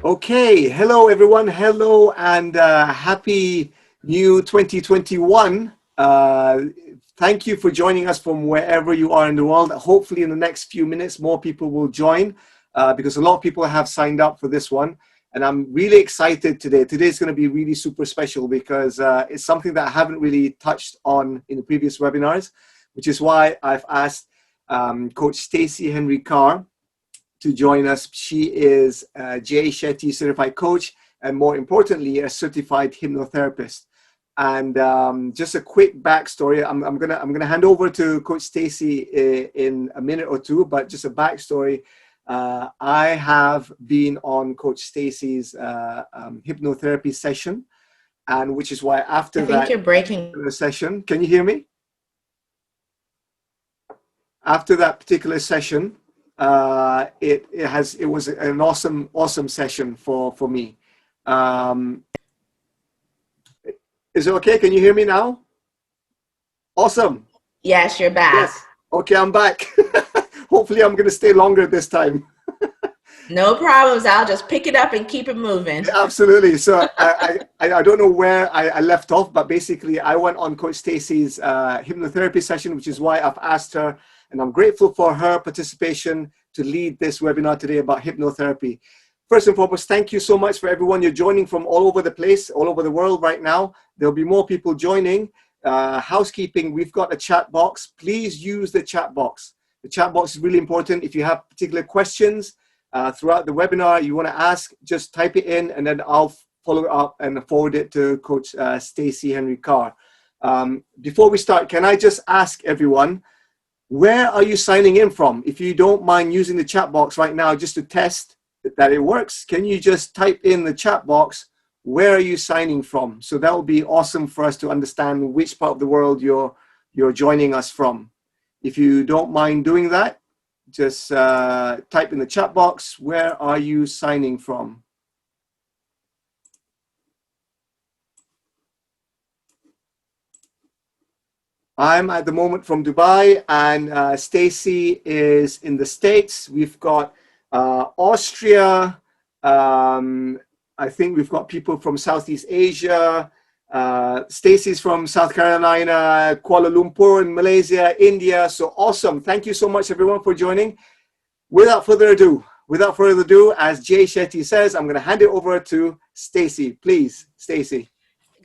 Okay, hello everyone. Hello and happy new 2021. Thank you for joining us from wherever you are in the world. Hopefully in the next few minutes, more people will join because a lot of people have signed up for this one. And I'm really excited today. Today's going to be really super special because it's something that I haven't really touched on in the previous webinars, which is why I've asked Coach Stacey Henry-Carr to join us. She is a J. Shetty certified coach and more importantly, a certified hypnotherapist. And just a quick backstory. I'm gonna hand over to Coach Stacey in a minute or two, but just a backstory. I have been on Coach Stacey's hypnotherapy session, and which is why after that you're breaking session, can you hear me? After that particular session, it was an awesome session for me. Is it okay? Can you hear me now? Awesome. Yes, you're back. Yes. Okay, I'm back. Hopefully I'm going to stay longer this time. No problems. I'll just pick it up and keep it moving. Yeah, absolutely. So I don't know where I left off, but basically I went on Coach Stacey's hypnotherapy session, which is why I've asked her, and I'm grateful for her participation to lead this webinar today about hypnotherapy. First and foremost, thank you so much for everyone. You're joining from all over the place, all over the world right now. There'll be more people joining. Housekeeping, we've got a chat box. Please use the chat box. The chat box is really important. If you have particular questions throughout the webinar you want to ask, just type it in and then I'll follow it up and forward it to Coach Stacey Henry-Carr. Before we start, can I just ask everyone, where are you signing in from? If you don't mind using the chat box right now just to test that it works, can you just type in the chat box, where are you signing from? So that would be awesome for us to understand which part of the world you're joining us from. If you don't mind doing that, just type in the chat box, where are you signing from? I'm at the moment from Dubai, and Stacey is in the States. We've got Austria. I think we've got people from Southeast Asia. Stacey's from South Carolina, Kuala Lumpur in Malaysia, India. So awesome. Thank you so much, everyone, for joining. Without further ado, as Jay Shetty says, I'm going to hand it over to Stacey. Please, Stacey.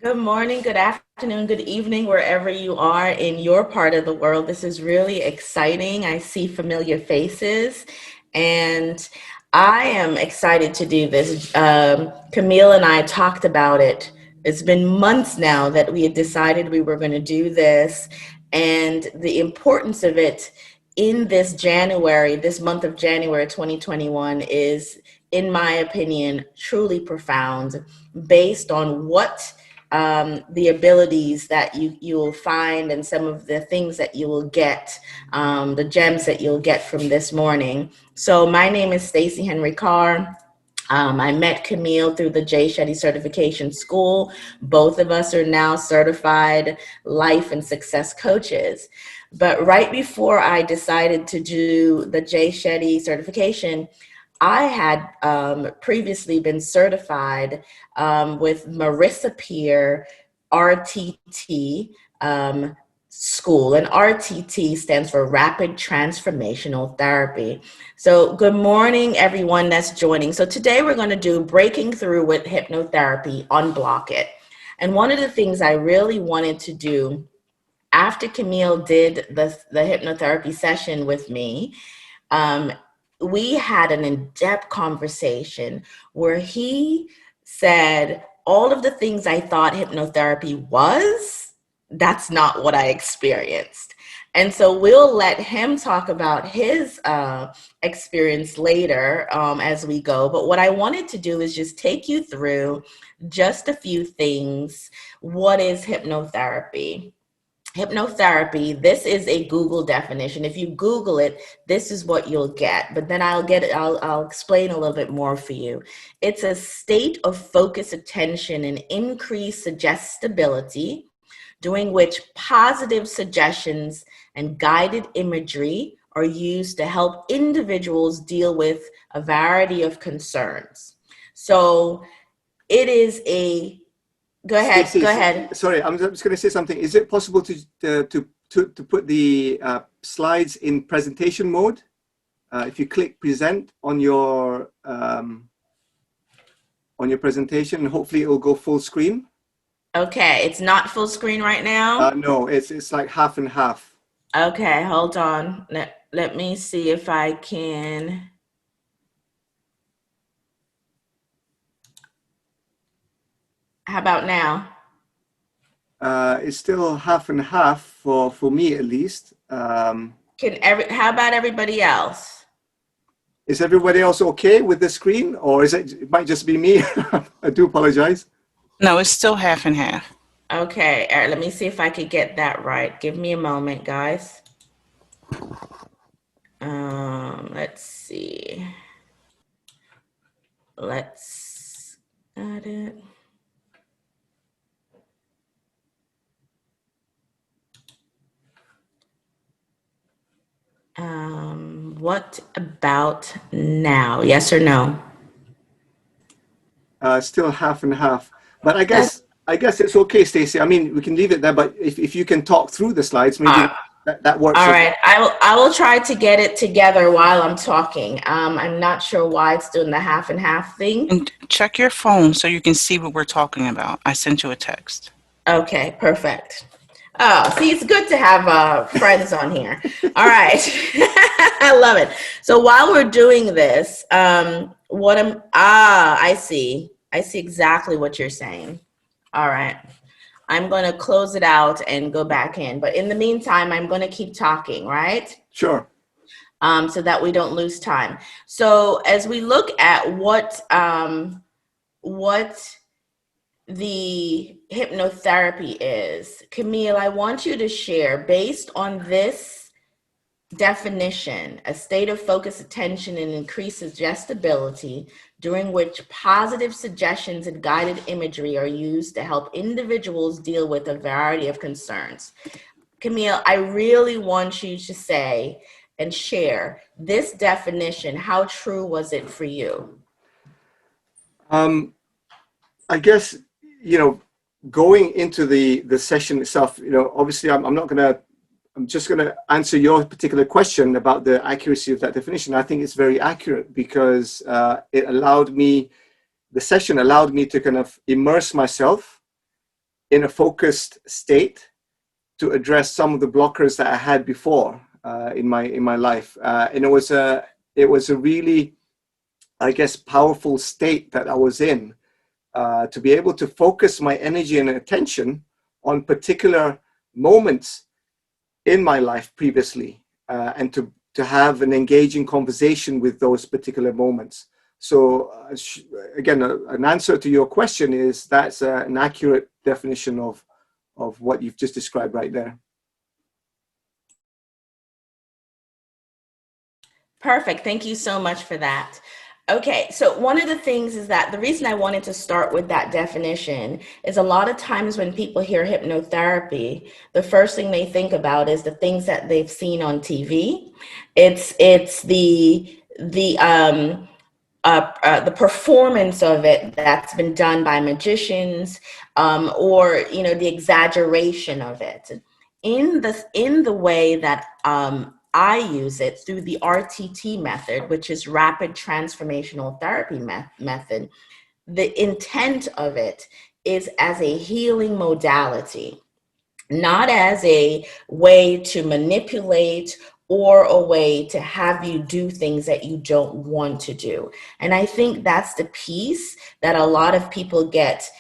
Good morning, good afternoon, good evening, wherever you are in your part of the world. This is really exciting. I see familiar faces, and I am excited to do this. Kamil and I talked about it. It's been months now that we had decided we were going to do this, and the importance of it in this month of January 2021 is, in my opinion, truly profound, based on what the abilities that you will find and some of the things that you will get, the gems that you'll get from this morning. So my name is Stacey Henry-Carr. I met Kamil through the J. Shetty Certification School. Both of us are now certified life and success coaches. But right before I decided to do the J. Shetty certification, I had previously been certified with Marissa Peer RTT school, and RTT stands for Rapid Transformational Therapy. So good morning, everyone that's joining. So today we're going to do Breaking Through with Hypnotherapy, Unblock It. And one of the things I really wanted to do after Kamil did the hypnotherapy session with me, we had an in-depth conversation where he said all of the things I thought hypnotherapy was, that's not what I experienced. And so we'll let him talk about his experience later as we go. But what I wanted to do is just take you through just a few things. What is hypnotherapy? Hypnotherapy, this is a Google definition. If you Google it, this is what you'll get. But then I'll explain a little bit more for you. It's a state of focused attention and increased suggestibility, during which positive suggestions and guided imagery are used to help individuals deal with a variety of concerns. So it is a, go ahead, Stacey, go ahead. sorry, I'm just going to say something. Is it possible to put the slides in presentation mode? If you click present on your presentation, hopefully it will go full screen. Okay, it's not full screen right now. No, it's like half and half. Okay, hold on. Let me see if I can. How about now? It's still half and half for me at least. How about everybody else? Is everybody else okay with the screen, or it might just be me? I do apologize. No, it's still half and half. Okay, all right, let me see if I could get that right. Give me a moment, guys. Let's see. Let's add it. What about now? Yes or no? Still half and half, but I guess it's okay, Stacey. I mean, we can leave it there, but if you can talk through the slides, maybe that works. All right, I will try to get it together while I'm talking. I'm not sure why it's doing the half and half thing. And check your phone so you can see what we're talking about. I sent you a text. Okay, perfect. Oh, see, it's good to have friends on here. All right. I love it. So while we're doing this, I see exactly what you're saying. All right. I'm going to close it out and go back in. But in the meantime, I'm going to keep talking, right? Sure. So that we don't lose time. So as we look at what the hypnotherapy is, Kamil, I want you to share, based on this definition, a state of focused attention and increased suggestibility during which positive suggestions and guided imagery are used to help individuals deal with a variety of concerns. Kamil, I really want you to say and share this definition. How true was it for you? I guess, going into the session itself, obviously I'm just going to answer your particular question about the accuracy of that definition. I think it's very accurate because the session allowed me to kind of immerse myself in a focused state to address some of the blockers that I had before in my life. And it was a really, I guess, powerful state that I was in. To be able to focus my energy and attention on particular moments in my life previously, and to have an engaging conversation with those particular moments. So again, an answer to your question is that's an accurate definition of what you've just described right there. Perfect. Thank you so much for that. Okay, so one of the things is that the reason I wanted to start with that definition is a lot of times when people hear hypnotherapy, the first thing they think about is the things that they've seen on TV. It's the performance of it that's been done by magicians, or the exaggeration of it. In the way that I use it through the RTT method, which is rapid transformational therapy method, the intent of it is as a healing modality, not as a way to manipulate or a way to have you do things that you don't want to do. And I think that's the piece that a lot of people get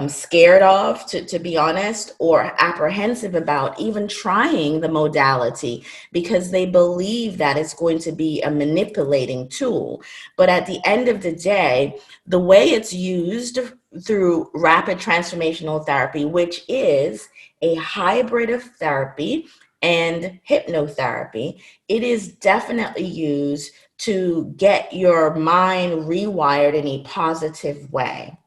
scared of, to be honest, or apprehensive about even trying the modality because they believe that it's going to be a manipulating tool. But at the end of the day, the way it's used through rapid transformational therapy, which is a hybrid of therapy and hypnotherapy, it is definitely used to get your mind rewired in a positive way.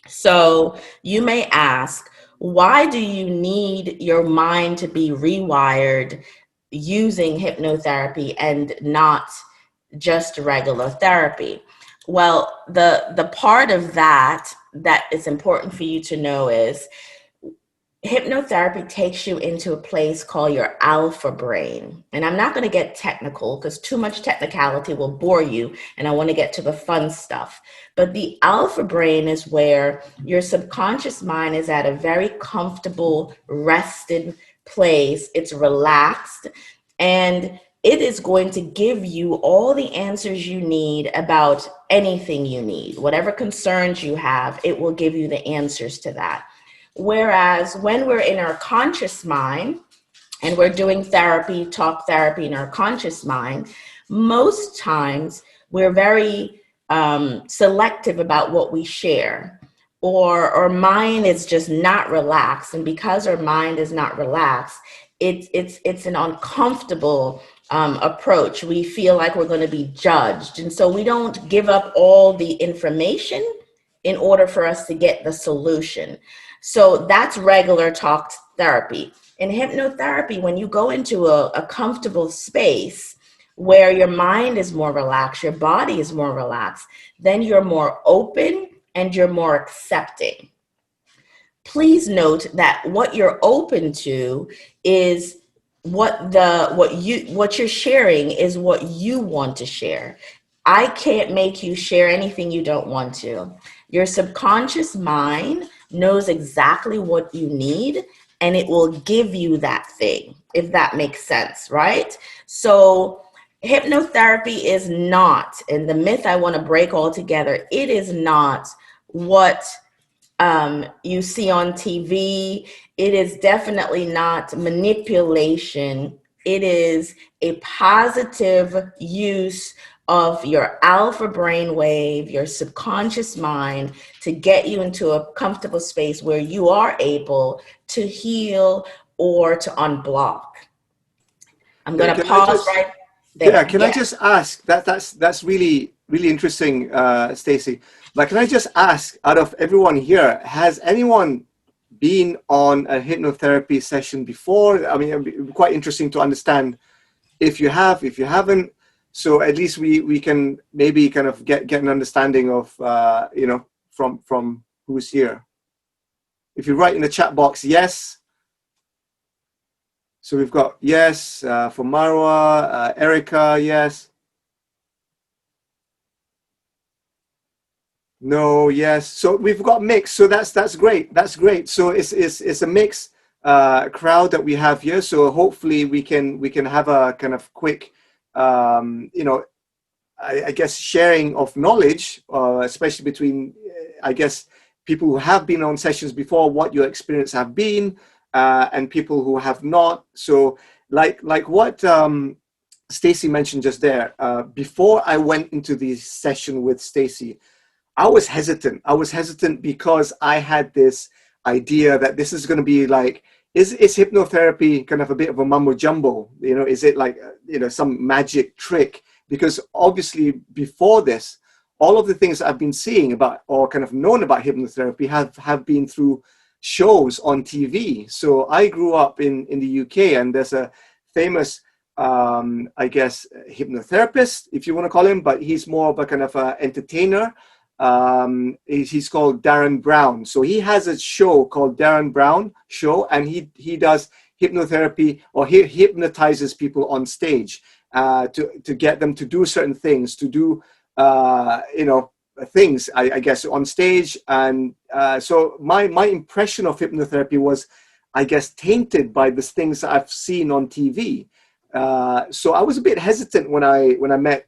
So you may ask, why do you need your mind to be rewired using hypnotherapy and not just regular therapy? Well, the part of that is important for you to know is hypnotherapy takes you into a place called your alpha brain. And I'm not going to get technical because too much technicality will bore you. And I want to get to the fun stuff. But the alpha brain is where your subconscious mind is at a very comfortable, rested place. It's relaxed. And it is going to give you all the answers you need about anything you need. Whatever concerns you have, it will give you the answers to that. Whereas when we're in our conscious mind and we're doing therapy, talk therapy in our conscious mind, most times we're very selective about what we share, or our mind is just not relaxed. And because our mind is not relaxed, it's an uncomfortable approach. We feel like we're going to be judged. And so we don't give up all the information in order for us to get the solution. So that's regular talk therapy. In hypnotherapy, when you go into a comfortable space where your mind is more relaxed, your body is more relaxed, then you're more open and you're more accepting. Please note that what you're open to is what you're sharing is what you want to share. I can't make you share anything you don't want to. Your subconscious mind knows exactly what you need, and it will give you that thing, if that makes sense, right? So hypnotherapy is not, and the myth I want to break altogether, it is not what you see on TV. It is definitely not manipulation. It is a positive use of your alpha brain wave, your subconscious mind, to get you into a comfortable space where you are able to heal or to unblock. I'm going to pause right there. Yeah, can I just ask, that's really, really interesting, Stacey. But can I just ask, out of everyone here, has anyone been on a hypnotherapy session before? I mean, it'd be quite interesting to understand if you have, if you haven't. So at least we can maybe kind of get an understanding of, from who's here. If you write in the chat box, yes. So we've got yes for Marwa, Erica, yes. No, yes. So we've got mix. So that's great. That's great. So it's a mixed crowd that we have here. So hopefully we can have a kind of quick, I guess sharing of knowledge, especially between, I guess, people who have been on sessions before, what your experience have been, and people who have not. So like what Stacey mentioned just there, before I went into the session with Stacey, I was hesitant. I was hesitant because I had this idea that this is going to be like, is hypnotherapy kind of a bit of a mumbo jumbo? Is it like, some magic trick? Because obviously before this, all of the things I've been seeing about or kind of known about hypnotherapy have been through shows on TV. So I grew up in the UK, and there's a famous, I guess, hypnotherapist, if you want to call him, but he's more of a kind of a entertainer. He's called Darren Brown. So he has a show called Darren Brown Show, and he does hypnotherapy, or he hypnotizes people on stage to get them to do certain things, to do things, I guess, on stage. And so my impression of hypnotherapy was, I guess, tainted by the things I've seen on TV. So I was a bit hesitant when I met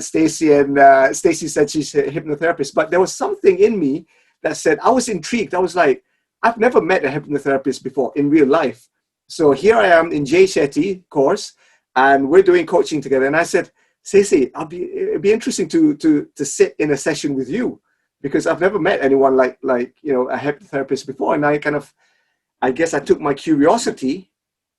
Stacey, and Stacey said she's a hypnotherapist, but there was something in me that said, I was intrigued. I was like, I've never met a hypnotherapist before in real life. So here I am in Shetty course, and we're doing coaching together. And I said, Stacey, it'd be interesting to sit in a session with you, because I've never met anyone like a hypnotherapist before. And I guess I took my curiosity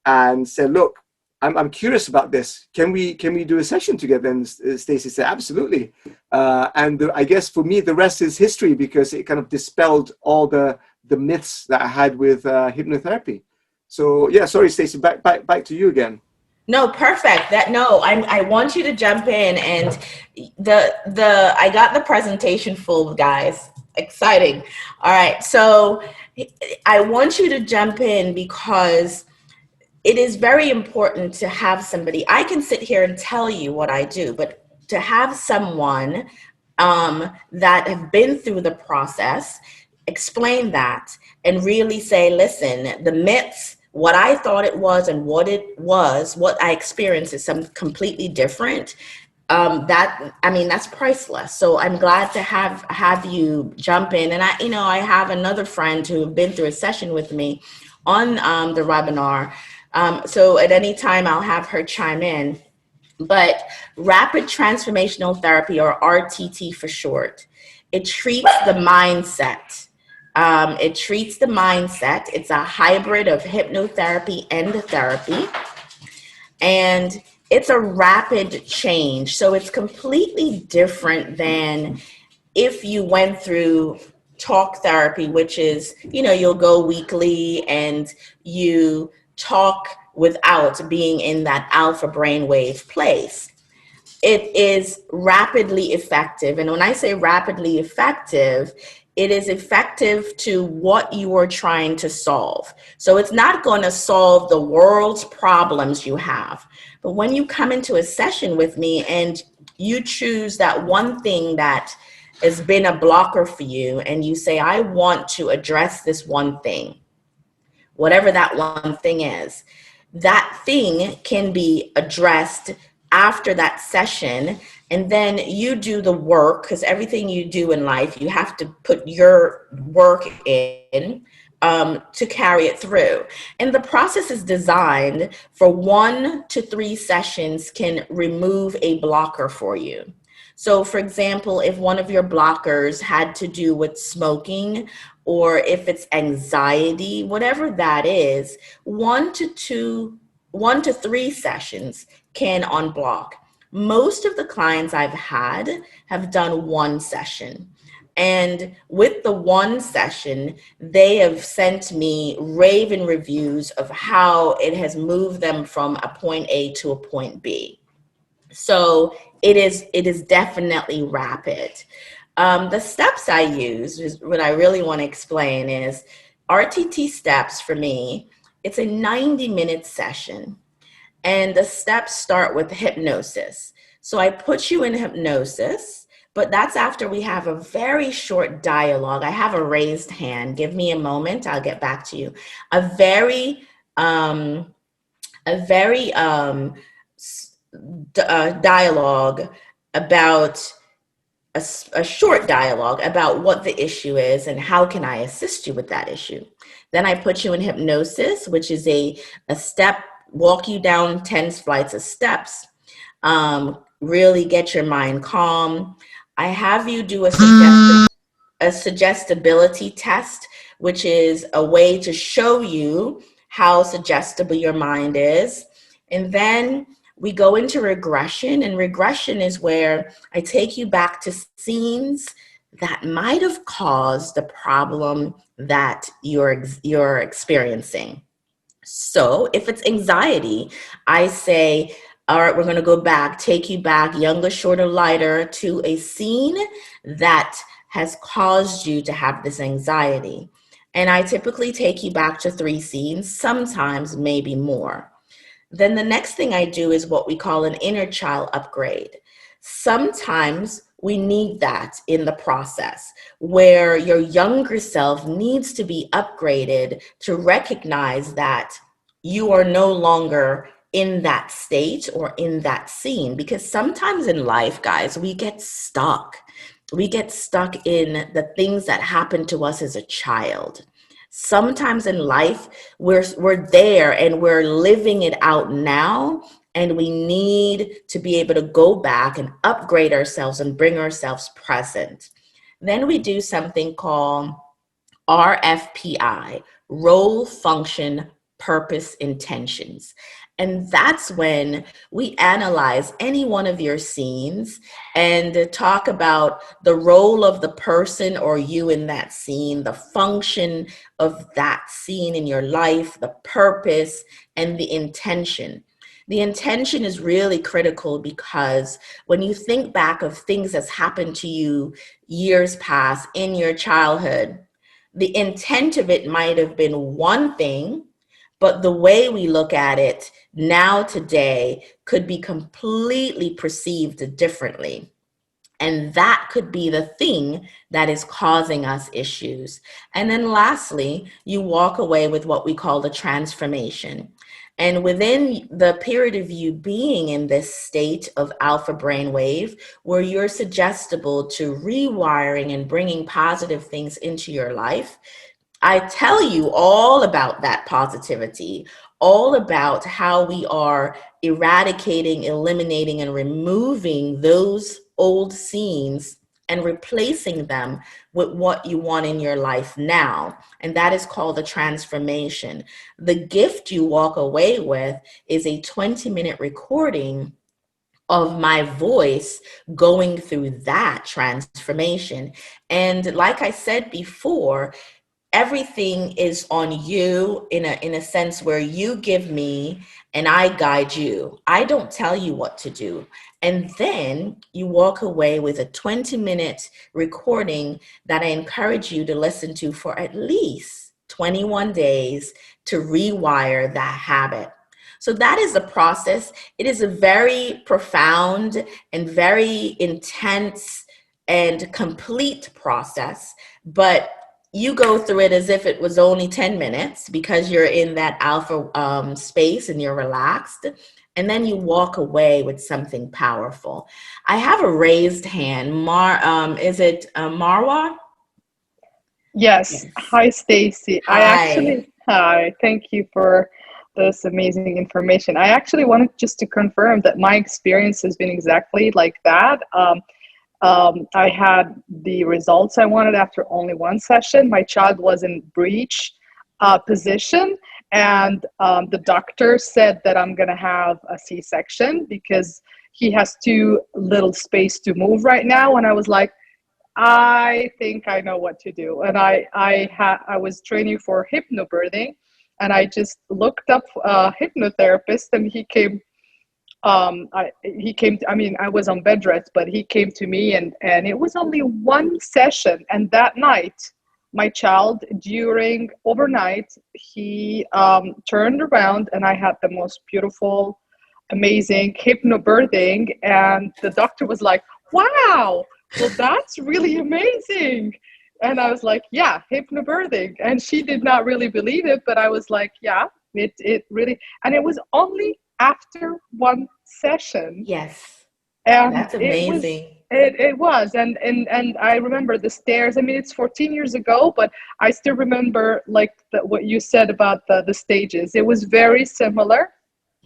and said, look, I'm curious about this. Can we do a session together? And Stacey said, absolutely. And I guess for me, the rest is history, because it kind of dispelled all the myths that I had with hypnotherapy. So yeah, sorry, Stacey, back to you again. No, perfect. I want you to jump in, and I got the presentation full, guys. Exciting. All right. So I want you to jump in because it is very important to have somebody. I can sit here and tell you what I do, but to have someone that have been through the process, explain that, and really say, listen, the myths, what I thought it was and what it was, what I experienced is something completely different. That's priceless. So I'm glad to have you jump in. And I have another friend who have been through a session with me on the webinar. So at any time I'll have her chime in. But rapid transformational therapy, or RTT for short, it treats the mindset. It's a hybrid of hypnotherapy and therapy. And it's a rapid change. So it's completely different than if you went through talk therapy, which is, you'll go weekly and you talk without being in that alpha brainwave place. It is rapidly effective. And when I say rapidly effective, it is effective to what you are trying to solve. So it's not going to solve the world's problems you have. But when you come into a session with me and you choose that one thing that has been a blocker for you, and you say, I want to address this one thing, whatever that one thing is, that thing can be addressed after that session. And then you do the work, because everything you do in life, you have to put your work in to carry it through. And the process is designed for 1 to 3 sessions can remove a blocker for you. So for example, if one of your blockers had to do with smoking, or if it's anxiety, whatever that is, 1 to 3 sessions can unblock. Most of the clients I've had have done 1 session. And with the 1 session, they have sent me raving reviews of how it has moved them from a point A to a point B. So it is definitely rapid. The steps I use, is what I really want to explain, is RTT steps for me. It's a 90-minute session. And the steps start with hypnosis. So I put you in hypnosis, but that's after we have a very short dialogue. I have a raised hand. Give me a moment. I'll get back to you. A very dialogue about a short dialogue about what the issue is and how can I assist you with that issue. Then I put you in hypnosis, which is a step, walk you down 10 flights of steps, really get your mind calm. I have you do a suggestibility test, which is a way to show you how suggestible your mind is. And then we go into regression, and regression is where I take you back to scenes that might have caused the problem that you're experiencing. So if it's anxiety, I say, all right, we're going to go back, take you back, younger, shorter, lighter, to a scene that has caused you to have this anxiety. And I typically take you back to 3 scenes, sometimes maybe more. Then the next thing I do is what we call an inner child upgrade. Sometimes we need that in the process, where your younger self needs to be upgraded to recognize that you are no longer in that state or in that scene. Because sometimes in life, guys, we get stuck. We get stuck in the things that happened to us as a child. Sometimes in life, we're there and we're living it out now, and we need to be able to go back and upgrade ourselves and bring ourselves present. Then we do something called RFPI, role, function, purpose, intentions. And that's when we analyze any one of your scenes and talk about the role of the person or you in that scene, the function of that scene in your life, the purpose, and the intention. The intention is really critical because when you think back of things that's happened to you years past in your childhood, the intent of it might have been one thing, but the way we look at it now today could be completely perceived differently. And that could be the thing that is causing us issues. And then lastly, you walk away with what we call the transformation. And within the period of you being in this state of alpha brainwave, where you're suggestible to rewiring and bringing positive things into your life, I tell you all about that positivity, all about how we are eradicating, eliminating, and removing those old scenes and replacing them with what you want in your life now. And that is called the transformation. The gift you walk away with is a 20-minute recording of my voice going through that transformation. And like I said before, everything is on you in a sense where you give me and I guide you. I don't tell you what to do. And then you walk away with a 20-minute recording that I encourage you to listen to for at least 21 days to rewire that habit. So that is the process. It is a very profound and very intense and complete process, but you go through it as if it was only 10 minutes because you're in that alpha space and you're relaxed. And then you walk away with something powerful. I have a raised hand. Is it Marwa? Yes. Yes. Hi, Stacey. Hi. Hi. Thank you for this amazing information. I actually wanted just to confirm that my experience has been exactly like that. I had the results I wanted after only one session. My child was in breech position, and the doctor said that I'm going to have a C-section because he has too little space to move right now. And I was like, I think I know what to do. And I was training for hypnobirthing, and I just looked up a hypnotherapist, and he came. I was on bed rest, but he came to me, and it was only one session. And that night, my child, during overnight, he turned around, and I had the most beautiful, amazing hypnobirthing. And the doctor was like, wow, well, that's really amazing. And I was like, yeah, hypnobirthing. And she did not really believe it, but I was like, yeah, it really, and it was only after one session. Yes. And That's amazing. it was. And I remember the stairs. I mean, it's 14 years ago, but I still remember like what you said about the stages. It was very similar.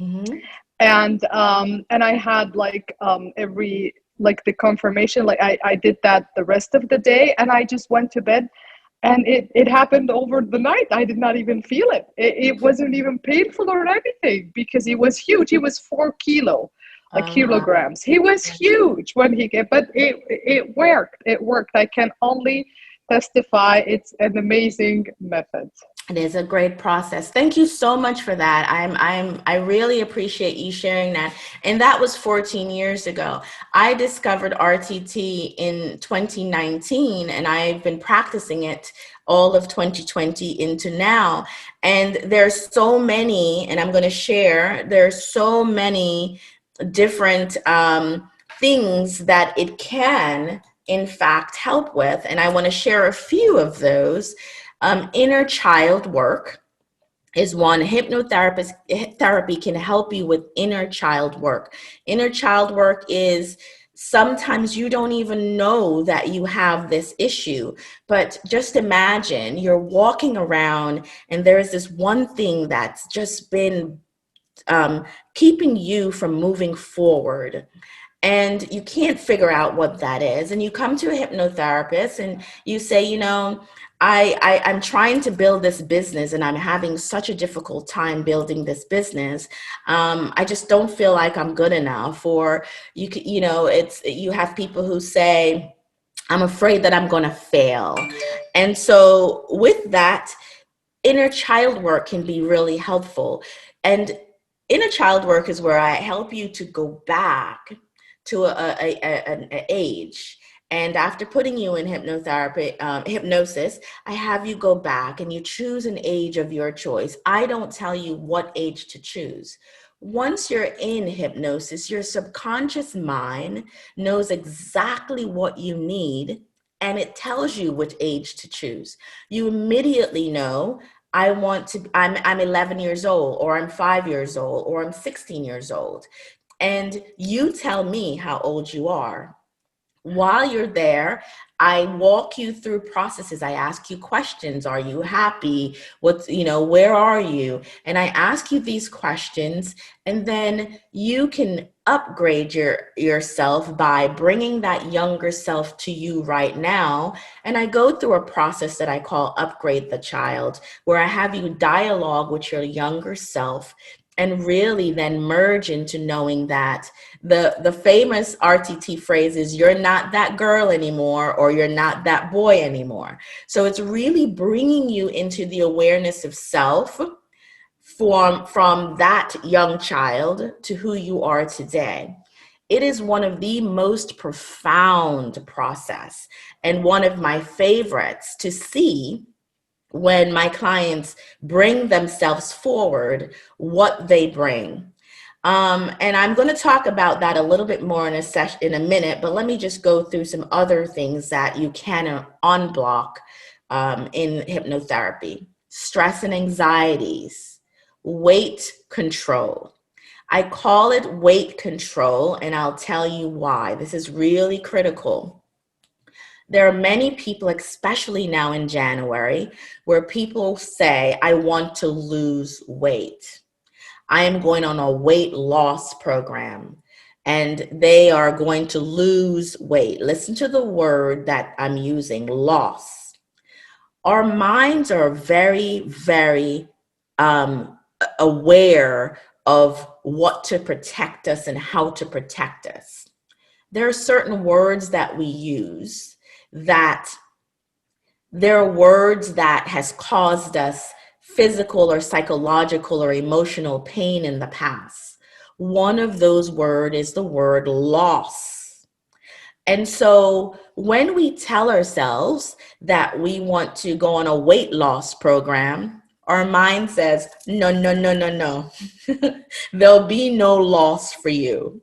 Mm-hmm. And I had like every, like the confirmation, like I did that the rest of the day, and I just went to bed, and it happened over the night. I did not even feel it. It wasn't even painful or anything because he was huge. He was 4 kilograms. He was huge when he came, but it worked. It worked. I can only testify. It's an amazing method. It is a great process. Thank you so much for that. I really appreciate you sharing that. And that was 14 years ago. I discovered RTT in 2019, and I've been practicing it all of 2020 into now. And there's so many, and I'm going to share, there's so many different things that it can, in fact, help with. And I want to share a few of those. Inner child work is one. Therapy can help you with inner child work. Inner child work is sometimes you don't even know that you have this issue, but just imagine you're walking around and there's this one thing that's just been keeping you from moving forward. And you can't figure out what that is. And you come to a hypnotherapist and you say, you know, I'm trying to build this business and I'm having such a difficult time building this business. I just don't feel like I'm good enough. Or you have people who say, I'm afraid that I'm going to fail. And so with that, inner child work can be really helpful. And inner child work is where I help you to go back to an age. And after putting you in hypnosis, I have you go back and you choose an age of your choice. I don't tell you what age to choose. Once you're in hypnosis, your subconscious mind knows exactly what you need, and it tells you which age to choose. You immediately know, I'm 11 years old, or I'm 5 years old, or I'm 16 years old. And you tell me how old you are. While you're there, I walk you through processes. I ask you questions. Are you happy? Where are you? And I ask you these questions, and then you can upgrade yourself by bringing that younger self to you right now. And I go through a process that I call Upgrade the Child, where I have you dialogue with your younger self and really then merge into knowing that the famous RTT phrase is, you're not that girl anymore, or you're not that boy anymore. So it's really bringing you into the awareness of self from that young child to who you are today. It is one of the most profound process, and one of my favorites to see when my clients bring themselves forward, what they bring. And I'm going to talk about that a little bit more in a minute, but let me just go through some other things that you can unblock in hypnotherapy. Stress and anxieties, weight control. I call it weight control, and I'll tell you why. This is really critical. There are many people, especially now in January, where people say, I want to lose weight. I am going on a weight loss program, and they are going to lose weight. Listen to the word that I'm using, loss. Our minds are very, very aware of what to protect us and how to protect us. There are certain words that we use that there are words that has caused us physical or psychological or emotional pain in the past. One of those words is the word loss. And so when we tell ourselves that we want to go on a weight loss program, our mind says, no, no, no, no, no. There'll be no loss for you.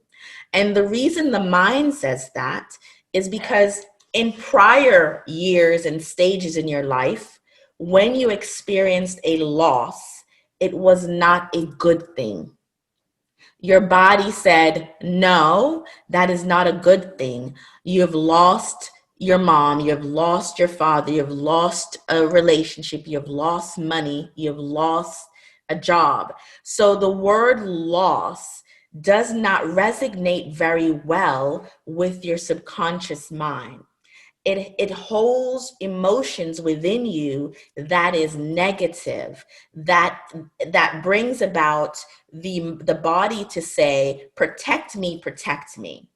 And the reason the mind says that is because in prior years and stages in your life, when you experienced a loss, it was not a good thing. Your body said, no, that is not a good thing. You have lost your mom, you have lost your father, you have lost a relationship, you have lost money, you have lost a job. So the word loss does not resonate very well with your subconscious mind. It holds emotions within you that is negative, that brings about the body to say, protect me, protect me.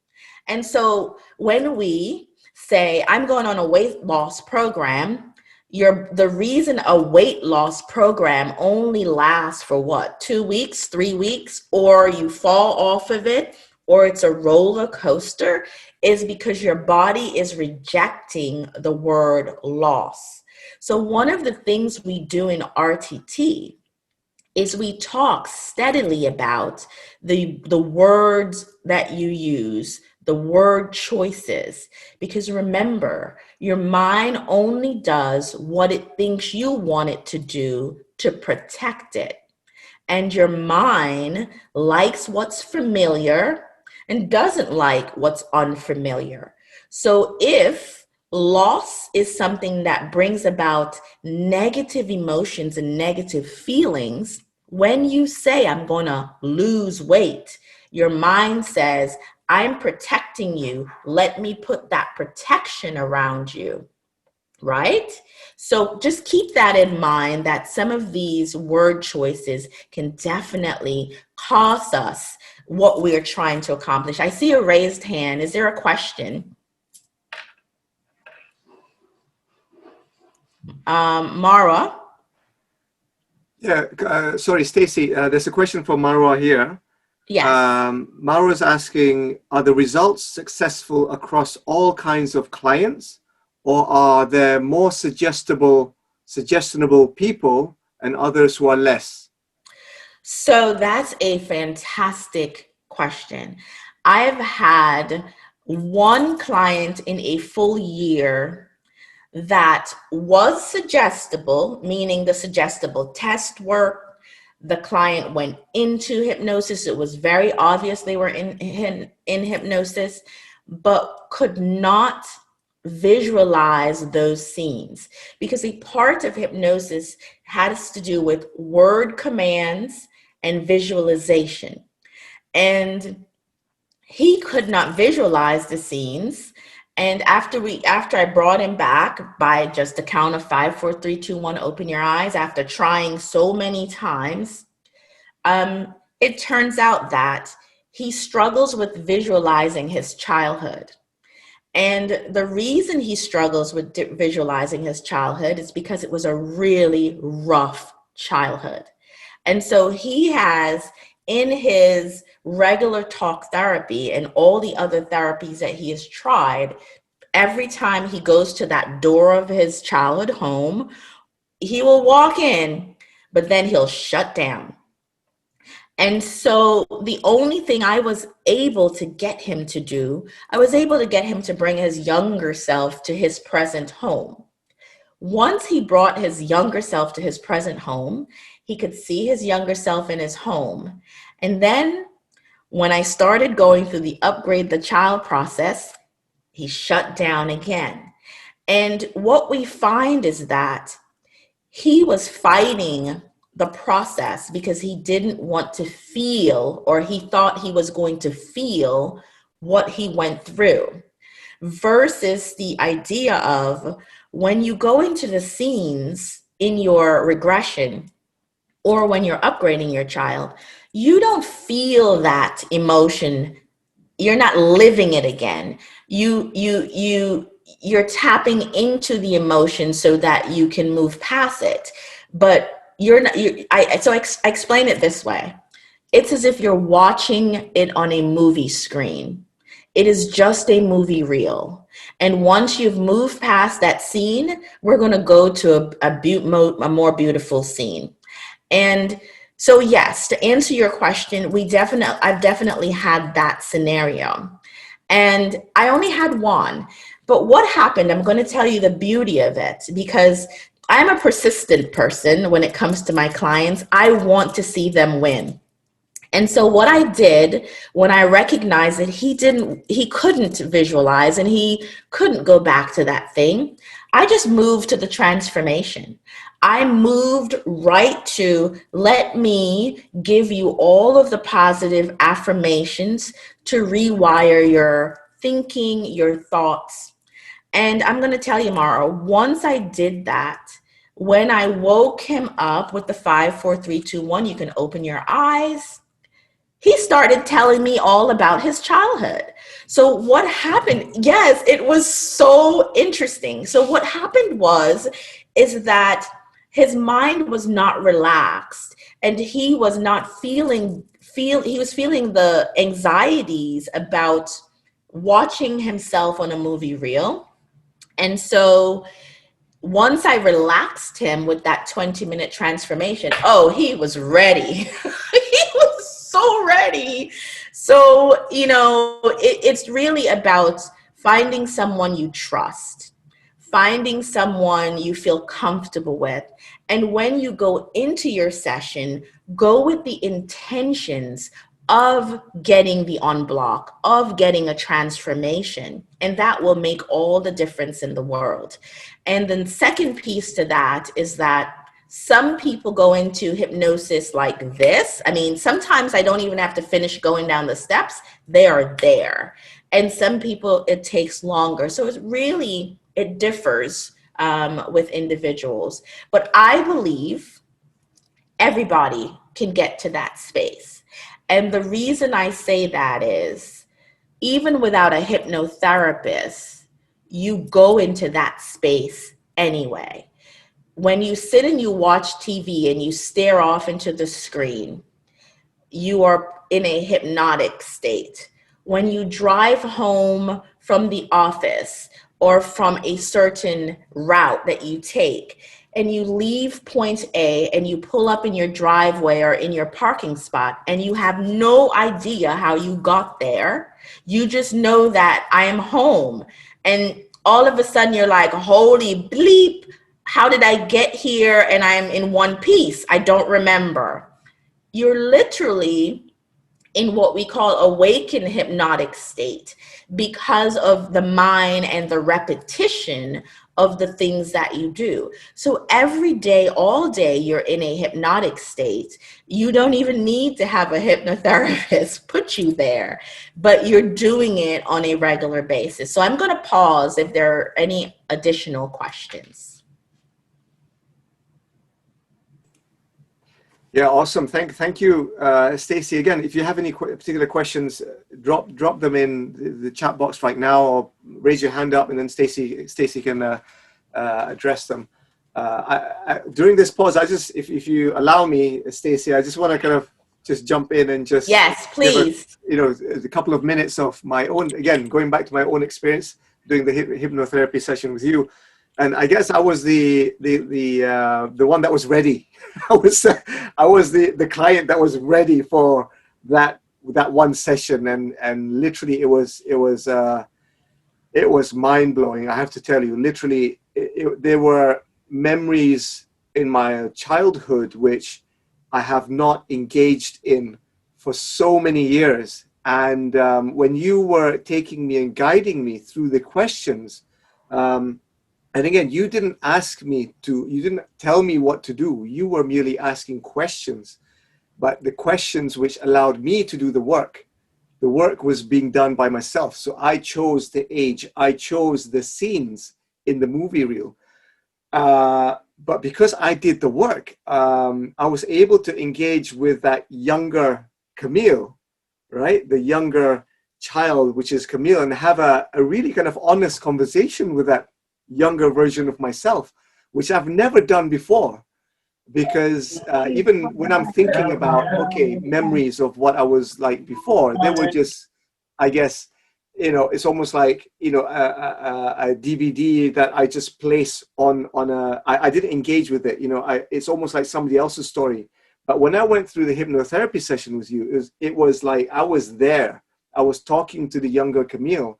And so when we say, I'm going on a weight loss program, the reason a weight loss program only lasts for what, 2 weeks, 3 weeks, or you fall off of it, or it's a roller coaster, is because your body is rejecting the word loss. So one of the things we do in RTT is we talk steadily about the words that you use, the word choices, because remember, your mind only does what it thinks you want it to do to protect it. And your mind likes what's familiar and doesn't like what's unfamiliar. So if loss is something that brings about negative emotions and negative feelings, when you say, I'm going to lose weight, your mind says, I'm protecting you. Let me put that protection around you. Right? So just keep that in mind, that some of these word choices can definitely cost us what we are trying to accomplish. I see a raised hand. Is there a question? Mara? Yeah, sorry, Stacey, there's a question from Marwa here. Yes. Marwa's asking, are the results successful across all kinds of clients, or are there more suggestible people and others who are less? So that's a fantastic question. I've had one client in a full year that was suggestible, meaning the suggestible test work. The client went into hypnosis. It was very obvious they were in hypnosis, but could not visualize those scenes, because a part of hypnosis has to do with word commands and visualization. And he could not visualize the scenes. And after I brought him back by just a count of 5, 4, 3, 2, 1, open your eyes, after trying so many times, it turns out that he struggles with visualizing his childhood. And the reason he struggles with visualizing his childhood is because it was a really rough childhood. And so he has, in his regular talk therapy and all the other therapies that he has tried, every time he goes to that door of his childhood home, he will walk in, but then he'll shut down. And so the only thing I was able to get him to do, I was able to get him to bring his younger self to his present home. Once he brought his younger self to his present home, he could see his younger self in his home. And then when I started going through the upgrade the child process, he shut down again. And what we find is that he was fighting the process because he didn't want to feel, or he thought he was going to feel what he went through, versus the idea of when you go into the scenes in your regression or when you're upgrading your child, you don't feel that emotion. You're not living it again. You're tapping into the emotion so that you can move past it. But I explain it this way. It's as if you're watching it on a movie screen. It is just a movie reel. And once you've moved past that scene, we're going to go to a more beautiful scene. And so, yes, to answer your question, I've definitely had that scenario. And I only had one. But what happened, I'm going to tell you the beauty of it, because I'm a persistent person when it comes to my clients. I want to see them win. And so what I did when I recognized that he couldn't visualize and he couldn't go back to that thing, I just moved to the transformation. I moved right to, let me give you all of the positive affirmations to rewire your thinking, your thoughts. And I'm going to tell you, Mara, once I did that, when I woke him up with the 5, 4, 3, 2, 1, you can open your eyes, he started telling me all about his childhood. So what happened? Yes, it was so interesting. So what happened is that his mind was not relaxed, and he was not he was feeling the anxieties about watching himself on a movie reel. And so once I relaxed him with that 20-minute transformation, he was ready. He was so ready. So, it's really about finding someone you trust, finding someone you feel comfortable with. And when you go into your session, go with the intentions of getting the unblock, of getting a transformation. And that will make all the difference in the world. And then second piece to that is that some people go into hypnosis like this. I mean, sometimes I don't even have to finish going down the steps. They are there. And some people, it takes longer. So it differs with individuals. But I believe everybody can get to that space. And the reason I say that is, even without a hypnotherapist, you go into that space anyway. when you sit and you watch TV and you stare off into the screen, you are in a hypnotic state. When you drive home from the office or from a certain route that you take, and you leave point A and you pull up in your driveway or in your parking spot, and you have no idea how you got there, you just know that I am home. And all of a sudden you're like, holy bleep, how did I get here? And I'm in one piece. I don't remember. You're literally in what we call awakened hypnotic state because of the mind and the repetition of the things that you do. So every day, all day, you're in a hypnotic state. You don't even need to have a hypnotherapist put you there, but you're doing it on a regular basis. So I'm going to pause if there are any additional questions. Yeah, awesome. Thank you, Stacey. Again, if you have any particular questions, drop them in the chat box right now, or raise your hand up, and then Stacey can address them. During this pause, if you allow me, Stacey, I just want to kind of just jump in and just yes, please. A couple of minutes of my own. Again, going back to my own experience doing the hypnotherapy session with you. And I guess I was the one that was ready. I was the client that was ready for that one session, and literally it was mind blowing. I have to tell you, literally, there were memories in my childhood which I have not engaged in for so many years. And when you were taking me and guiding me through the questions. And again, you didn't you didn't tell me what to do. You were merely asking questions, but the questions which allowed me to do the work was being done by myself. So I chose the age, I chose the scenes in the movie reel. But because I did the work, I was able to engage with that younger Kamil, right? The younger child, which is Kamil, and have a really kind of honest conversation with that younger version of myself, which I've never done before, because even when I'm thinking about memories of what I was like before, they were just, I guess, it's almost like a DVD that I just place on I didn't engage with it. It's almost like somebody else's story. But when I went through the hypnotherapy session with you, it was like I was there. I was talking to the younger Kamil,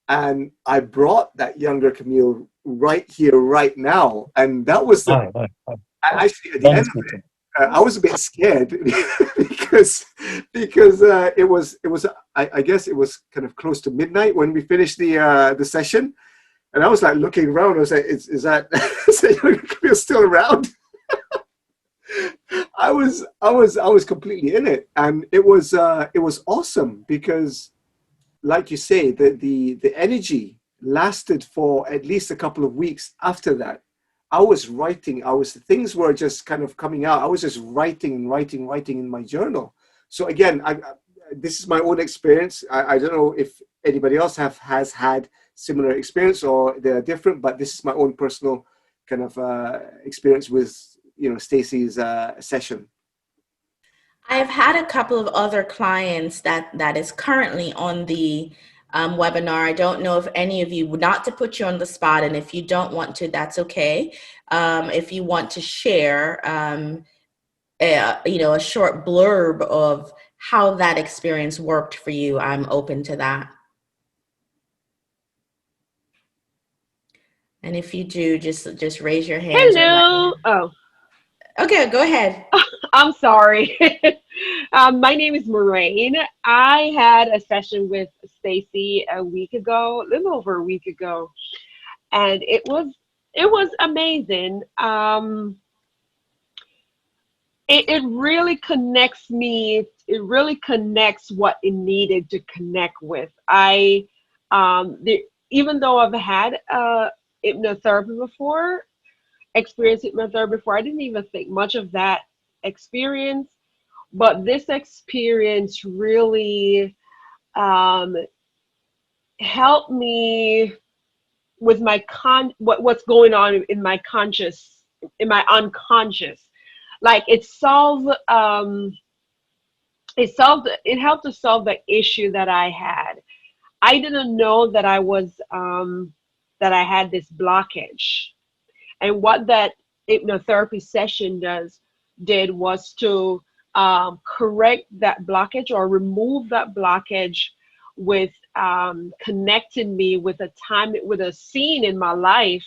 and I brought that younger Kamil right here, right now. And that was actually at the end of it, I was a bit scared because it was I guess it was kind of close to midnight when we finished the session, and I was like looking around. I was like, is that younger Kamil still around? I was completely in it, and it was awesome because, like you say, the energy lasted for at least a couple of weeks after that. I was writing, things were just kind of coming out. I was just writing in my journal. So again, this is my own experience. I don't know if anybody else has had similar experience or they're different, but this is my own personal kind of experience with Stacey's session. I've had a couple of other clients that is currently on the webinar. I don't know if any of you, not to put you on the spot, and if you don't want to, that's okay. If you want to share, a short blurb of how that experience worked for you, I'm open to that. And if you do, just raise your hand. Hello. Oh. Okay, go ahead. I'm sorry. My name is Moraine. I had a session with Stacey a little over a week ago, and it was amazing. It really connects me. It really connects what it needed to connect with. Even though I've had hypnotherapy before, experienced hypnotherapy before, I didn't even think much of that experience, but this experience really helped me with my what's going on in my conscious in my unconscious. Like it helped to solve the issue that I had. I didn't know that that I had this blockage. And what that hypnotherapy session did was to correct that blockage or remove that blockage with connecting me with a scene in my life,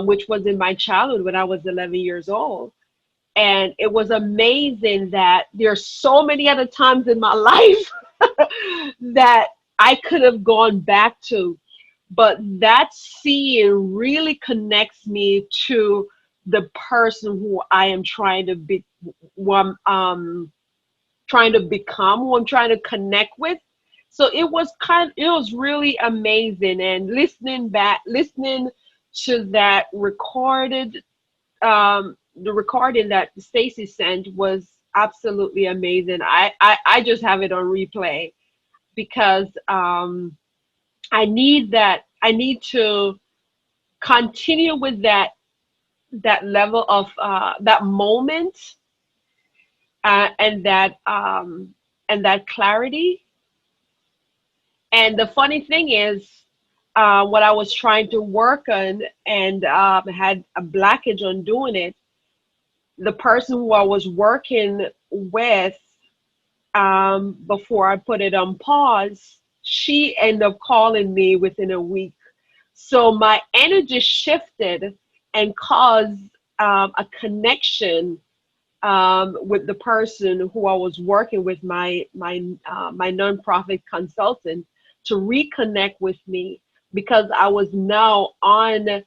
which was in my childhood when I was 11 years old. And it was amazing that there's so many other times in my life that I could have gone back to. But that seeing really connects me to the person who I am trying to be, who I'm trying to become, who I'm trying to connect with. So it was really amazing. And listening to that the recording that Stacey sent was absolutely amazing. I just have it on replay because I need to continue with that level of that moment and that clarity. And the funny thing is, what I was trying to work on and had a blockage on doing it, the person who I was working with before I put it on pause, she ended up calling me within a week. So my energy shifted and caused a connection with the person who I was working with, my nonprofit consultant, to reconnect with me, because I was now on,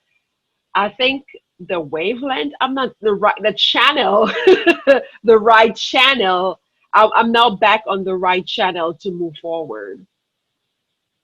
I think, the wavelength. I'm not the channel, the right channel. I'm now back on the right channel to move forward.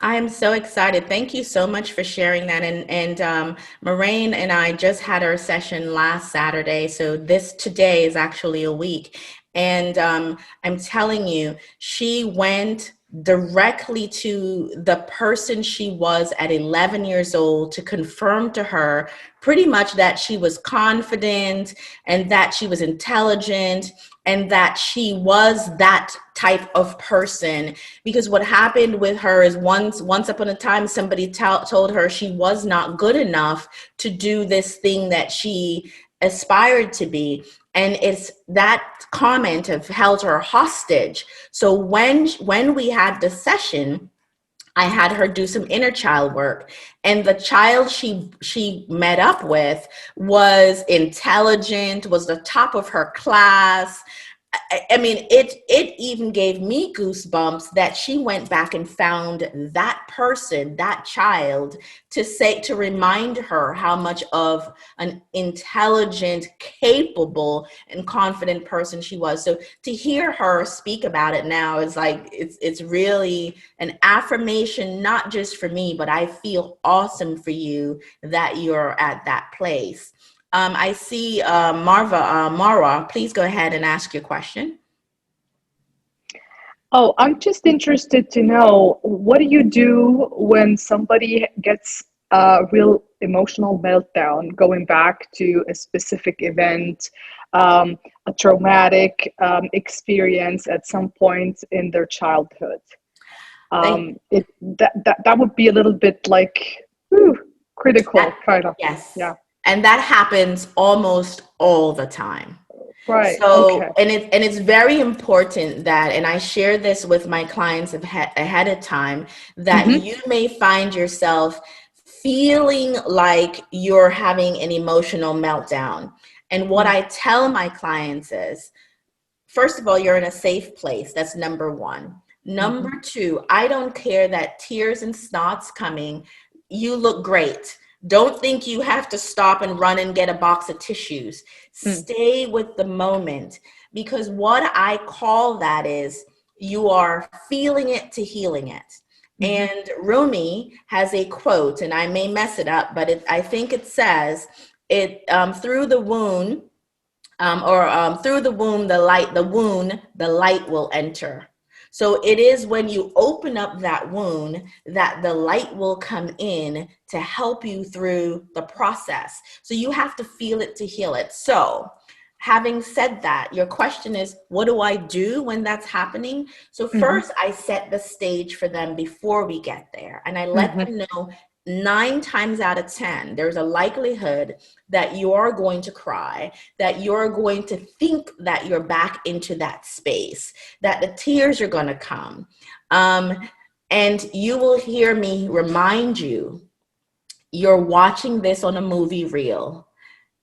I am so excited. Thank you so much for sharing that. And Moraine and I just had our session last Saturday. So today is actually a week. And I'm telling you, she went directly to the person she was at 11 years old to confirm to her pretty much that she was confident and that she was intelligent and that she was that type of person. Because what happened with her is once upon a time, somebody told her she was not good enough to do this thing that she aspired to be. And it's that comment have held her hostage. So when we had the session, I had her do some inner child work, and the child she met up with was intelligent, was the top of her class. I mean, it even gave me goosebumps that she went back and found that person, that child, to remind her how much of an intelligent, capable, and confident person she was. So to hear her speak about it now is like, it's really an affirmation, not just for me, but I feel awesome for you that you're at that place. I see Mara, please go ahead and ask your question. Oh, I'm just interested to know, what do you do when somebody gets a real emotional meltdown, going back to a specific event, a traumatic experience at some point in their childhood? That would be a little bit like critical, kind of. Yes. Yeah. And that happens almost all the time. Right. So, okay. and it's very important that, and I share this with my clients ahead of time, that you may find yourself feeling like you're having an emotional meltdown. And what I tell my clients is, first of all, you're in a safe place. That's number one. Number two, I don't care that tears and snot's coming. You look great. Don't think you have to stop and run and get a box of tissues. Stay with the moment, because what I call that is you are feeling it to healing it. And Rumi has a quote, and I may mess it up, but I think it says, through the wound, through the womb, the light will enter. So it is when you open up that wound that the light will come in to help you through the process. So you have to feel it to heal it. So having said that, your question is, what do I do when that's happening? So first, I set the stage for them before we get there. And I let them know 9 times out of 10, there's a likelihood that you're going to cry, that you're going to think that you're back into that space, that the tears are going to come. And you will hear me remind you, you're watching this on a movie reel.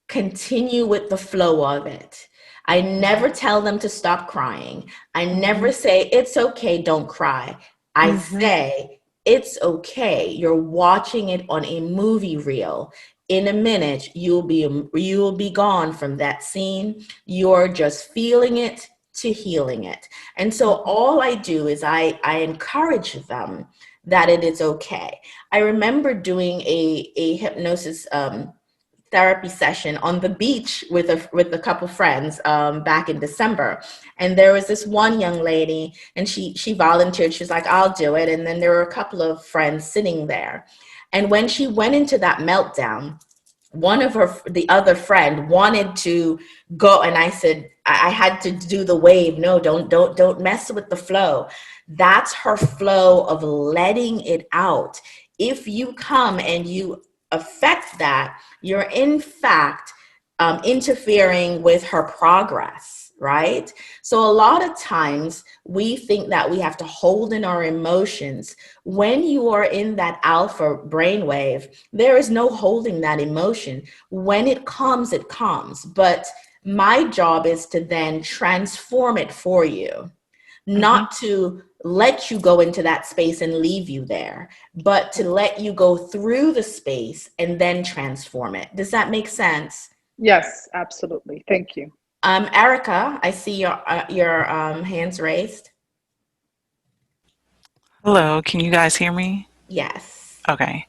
Continue with the flow of it. I never tell them to stop crying. I never say, it's okay, don't cry. I say, it's okay. You're watching it on a movie reel. In a minute, you will be gone from that scene. You're just feeling it to healing it. And so all I do is I encourage them that it is okay. I remember doing a hypnosis therapy session on the beach with a couple friends back in December. And there was this one young lady, and she volunteered. She was like, I'll do it. And then there were a couple of friends sitting there. And when she went into that meltdown, the other friend wanted to go. And I said, I had to do the wave. No, don't mess with the flow. That's her flow of letting it out. If you come and you affect that, you're in fact interfering with her progress, right? So a lot of times we think that we have to hold in our emotions. When you are in that alpha brainwave, there is no holding that emotion. When it comes, it comes. But my job is to then transform it for you, not to let you go into that space and leave you there, but to let you go through the space and then transform it. Does that make sense? Yes, absolutely. Thank you. Erica, I see your hands raised. Hello, can you guys hear me? Yes. Okay.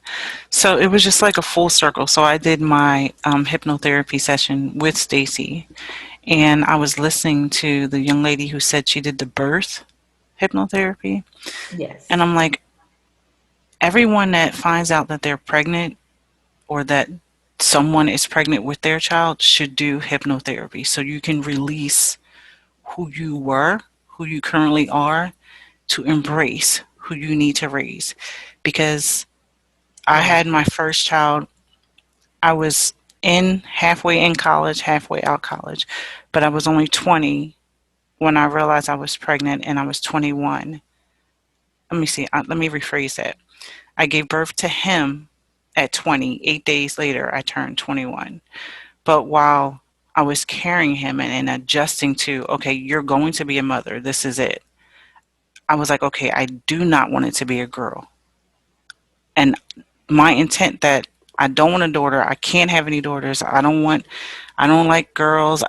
So it was just like a full circle. So I did my hypnotherapy session with Stacey, and I was listening to the young lady who said she did the birth hypnotherapy. Yes. And I'm like, everyone that finds out that they're pregnant or that someone is pregnant with their child should do hypnotherapy so you can release who you were, who you currently are, to embrace who you need to raise. Because I had my first child, I was halfway in college, halfway out college, but I was only 20 when I realized I was pregnant, and I was 21. Let me rephrase that. I gave birth to him at 20. 8 days later, I turned 21. But while I was carrying him and adjusting to, okay, you're going to be a mother, this is it, I was like, okay, I do not want it to be a girl. And my intent that I don't want a daughter, I can't have any daughters, I don't like girls.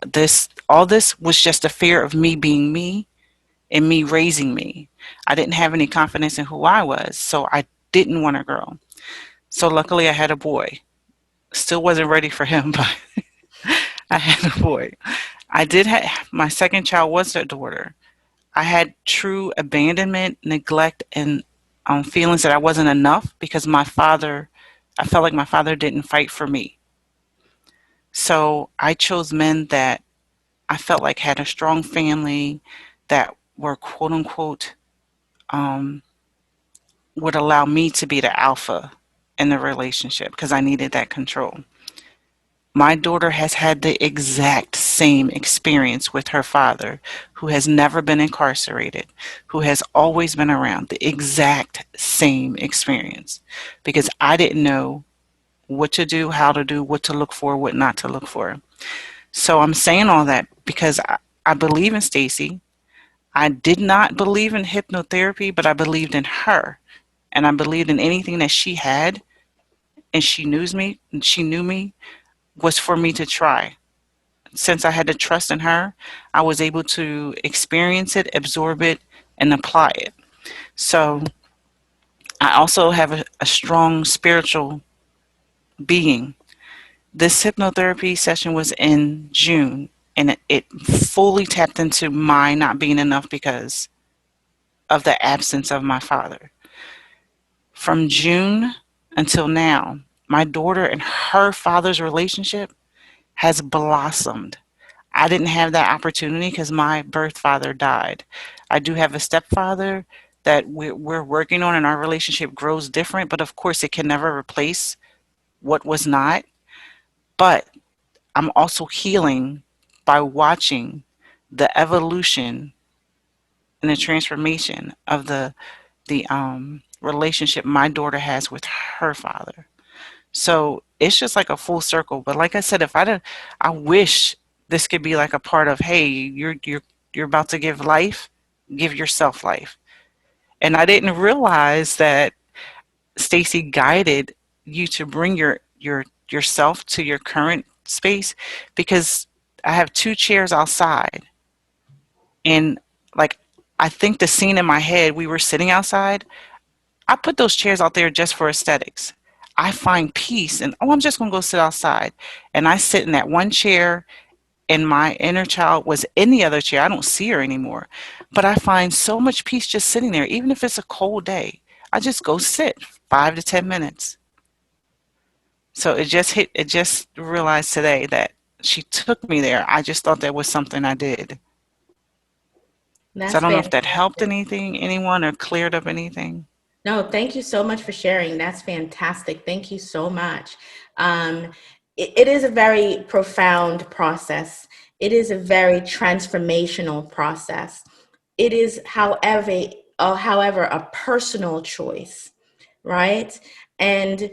All this was just a fear of me being me and me raising me. I didn't have any confidence in who I was, so I didn't want a girl. So luckily I had a boy. Still wasn't ready for him, but I had a boy. My second child was a daughter. I had true abandonment, neglect, and feelings that I wasn't enough because I felt like my father didn't fight for me. So I chose men that I felt like had a strong family, that were quote unquote, would allow me to be the alpha in the relationship because I needed that control. My daughter has had the exact same experience with her father, who has never been incarcerated, who has always been around. The exact same experience, because I didn't know what to do, how to do, what to look for, what not to look for. So I'm saying all that because I believe in Stacey. I did not believe in hypnotherapy, but I believed in her. And I believed in anything that she had, and she knew me, was for me to try. Since I had to trust in her, I was able to experience it, absorb it, and apply it. So I also have a strong spiritual being. This hypnotherapy session was in June, and it fully tapped into my not being enough because of the absence of my father. From June until now, my daughter and her father's relationship has blossomed. I didn't have that opportunity because my birth father died. I do have a stepfather that we're working on, and our relationship grows different, but of course, it can never replace what was not. But I'm also healing by watching the evolution and the transformation of the relationship my daughter has with her father. So it's just like a full circle. But like I said, if I didn't, I wish this could be like a part of, hey, you're about to give life, give yourself life. And I didn't realize that Stacey guided you to bring yourself to your current space, because I have two chairs outside, and like I think the scene in my head, we were sitting outside. I put those chairs out there just for aesthetics. I find peace and, oh, I'm just going to go sit outside. And I sit in that one chair, and my inner child was in the other chair. I don't see her anymore. But I find so much peace just sitting there, even if it's a cold day. I just go sit 5 to 10 minutes. So it just realized today that she took me there. I just thought that was something I did. So I That's don't know if that helped fantastic. anyone, or cleared up anything. No, thank you so much for sharing. That's fantastic. Thank you so much. Um, it is a very profound process. It is a very transformational process. It is, however, a personal choice, right? And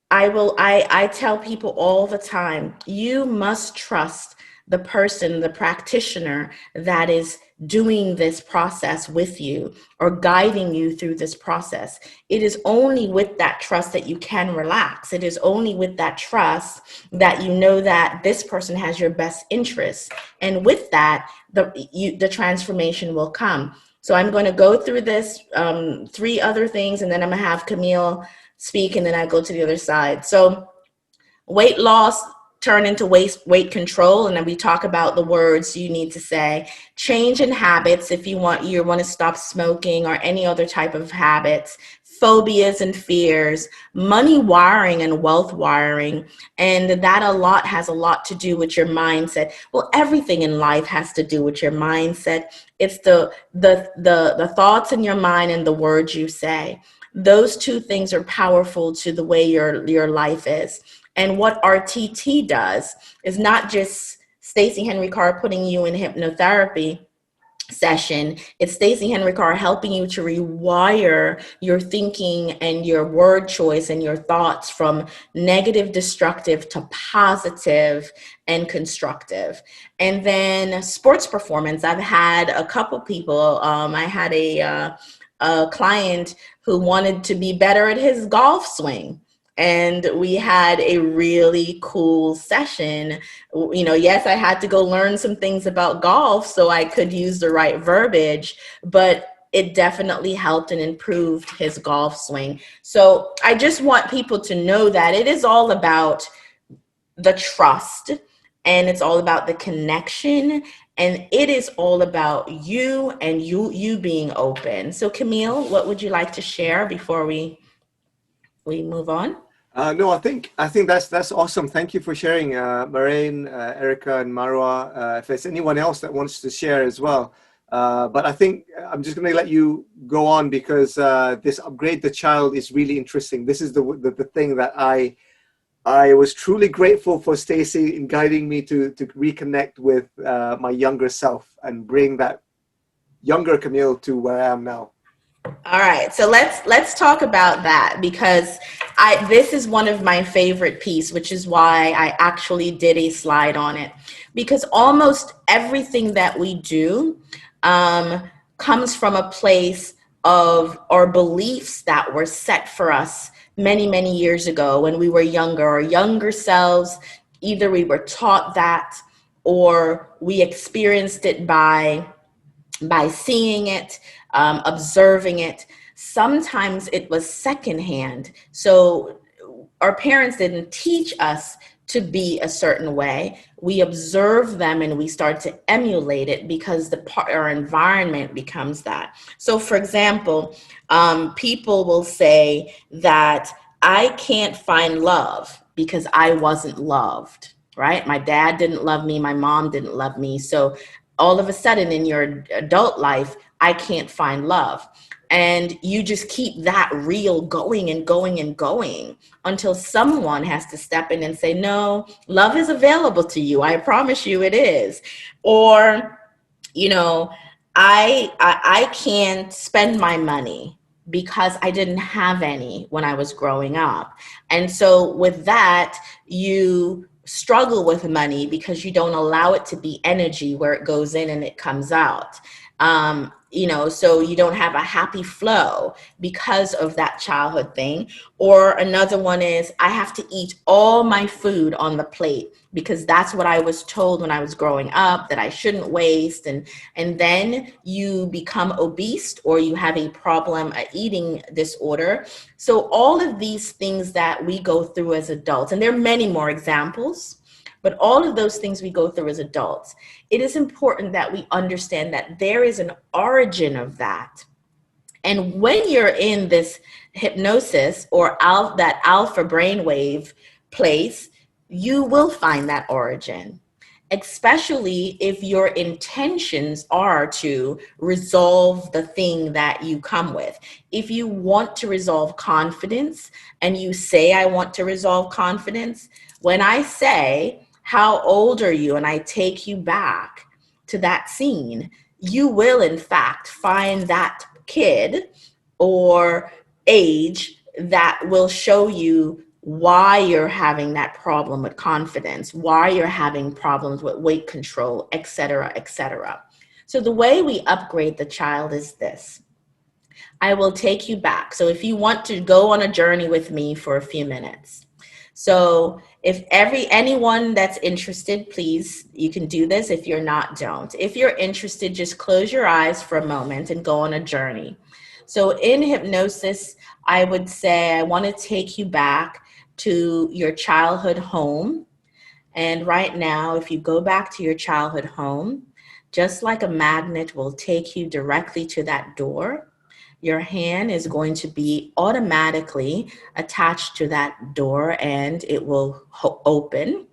I tell people all the time, you must trust the person, the practitioner that is doing this process with you or guiding you through this process. It is only with that trust that you can relax. It is only with that trust that you know that this person has your best interests. And with that, the transformation will come. So I'm going to go through this three other things, and then I'm going to have Kamil speak, and then I go to the other side. So weight loss turn into weight control, and then we talk about the words you need to say. Change in habits, if you want to stop smoking or any other type of habits. Phobias and fears, money wiring and wealth wiring, and that has a lot to do with your mindset. Well, everything in life has to do with your mindset. It's the thoughts in your mind and the words you say. Those two things are powerful to the way your life is. And what RTT does is not just Stacey Henry-Carr putting you in hypnotherapy session. It's Stacey Henry-Carr helping you to rewire your thinking and your word choice and your thoughts from negative, destructive to positive and constructive. And then sports performance. I've had a couple people. I had a client who wanted to be better at his golf swing. And we had a really cool session. Yes, I had to go learn some things about golf so I could use the right verbiage, but it definitely helped and improved his golf swing. So I just want people to know that it is all about the trust, and it's all about the connection, and it is all about you and you being open. So Kamil, what would you like to share before we move on? No, I think that's awesome. Thank you for sharing, Maraine, Erica, and Marwa. If there's anyone else that wants to share as well, but I think I'm just going to let you go on, because this upgrade the child is really interesting. This is the thing that I was truly grateful for Stacey in guiding me to reconnect with my younger self and bring that younger Kamil to where I am now. All right, so let's talk about that, because this is one of my favorite pieces, which is why I actually did a slide on it, because almost everything that we do comes from a place of our beliefs that were set for us many, many years ago when we were younger, or younger selves. Either we were taught that or we experienced it by seeing it, observing it. Sometimes it was secondhand. So our parents didn't teach us to be a certain way, we observe them and we start to emulate it because our environment becomes that. So for example, people will say that I can't find love because I wasn't loved, right? My dad didn't love me. My mom didn't love me. So all of a sudden in your adult life, I can't find love. And you just keep that reel going and going and going until someone has to step in and say, no, love is available to you. I promise you it is. Or, you know, I can't spend my money because I didn't have any when I was growing up. And so with that, you struggle with money because you don't allow it to be energy where it goes in and it comes out. So you don't have a happy flow because of that childhood thing. Or another one is I have to eat all my food on the plate because that's what I was told when I was growing up, that I shouldn't waste. And then you become obese or you have a problem, an eating disorder. So all of these things that we go through as adults, and there are many more examples, but all of those things we go through as adults, it is important that we understand that there is an origin of that. And when you're in this hypnosis or that alpha brainwave place, you will find that origin, especially if your intentions are to resolve the thing that you come with. If you want to resolve confidence and you say, I want to resolve confidence, when I say, how old are you? And I take you back to that scene, you will in fact find that kid or age that will show you why you're having that problem with confidence, why you're having problems with weight control, et cetera, et cetera. So the way we upgrade the child is this. I will take you back. So if you want to go on a journey with me for a few minutes. So if anyone that's interested, please, you can do this. If you're not, don't. If you're interested, just close your eyes for a moment and go on a journey. So in hypnosis, I would say I want to take you back to your childhood home. And right now, if you go back to your childhood home, just like a magnet will take you directly to that door, your hand is going to be automatically attached to that door and it will open.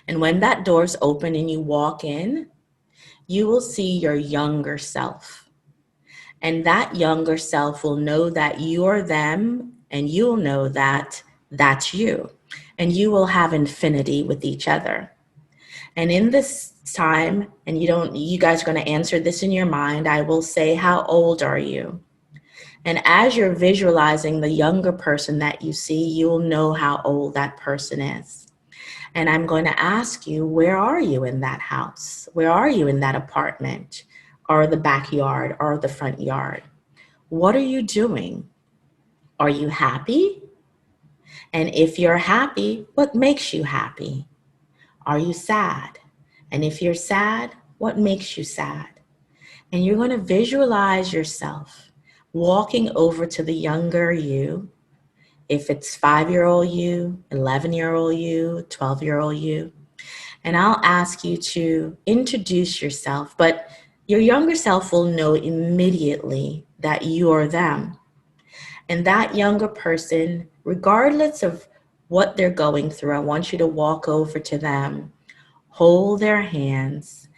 And when that door's open and you walk in, you will see your younger self. And that younger self will know that you're them and you'll know that that's you. And you will have infinity with each other. And in this time, and you guys are going to answer this in your mind, I will say, how old are you? And as you're visualizing the younger person that you see, you'll know how old that person is. And I'm going to ask you, where are you in that house? Where are you in that apartment or the backyard or the front yard? What are you doing? Are you happy? And if you're happy, what makes you happy? Are you sad? And if you're sad, what makes you sad? And you're going to visualize yourself walking over to the younger you, if it's 5-year-old you, 11-year-old you, 12-year-old you. And I'll ask you to introduce yourself, but your younger self will know immediately that you are them. And that younger person, regardless of what they're going through, I want you to walk over to them, hold their hands,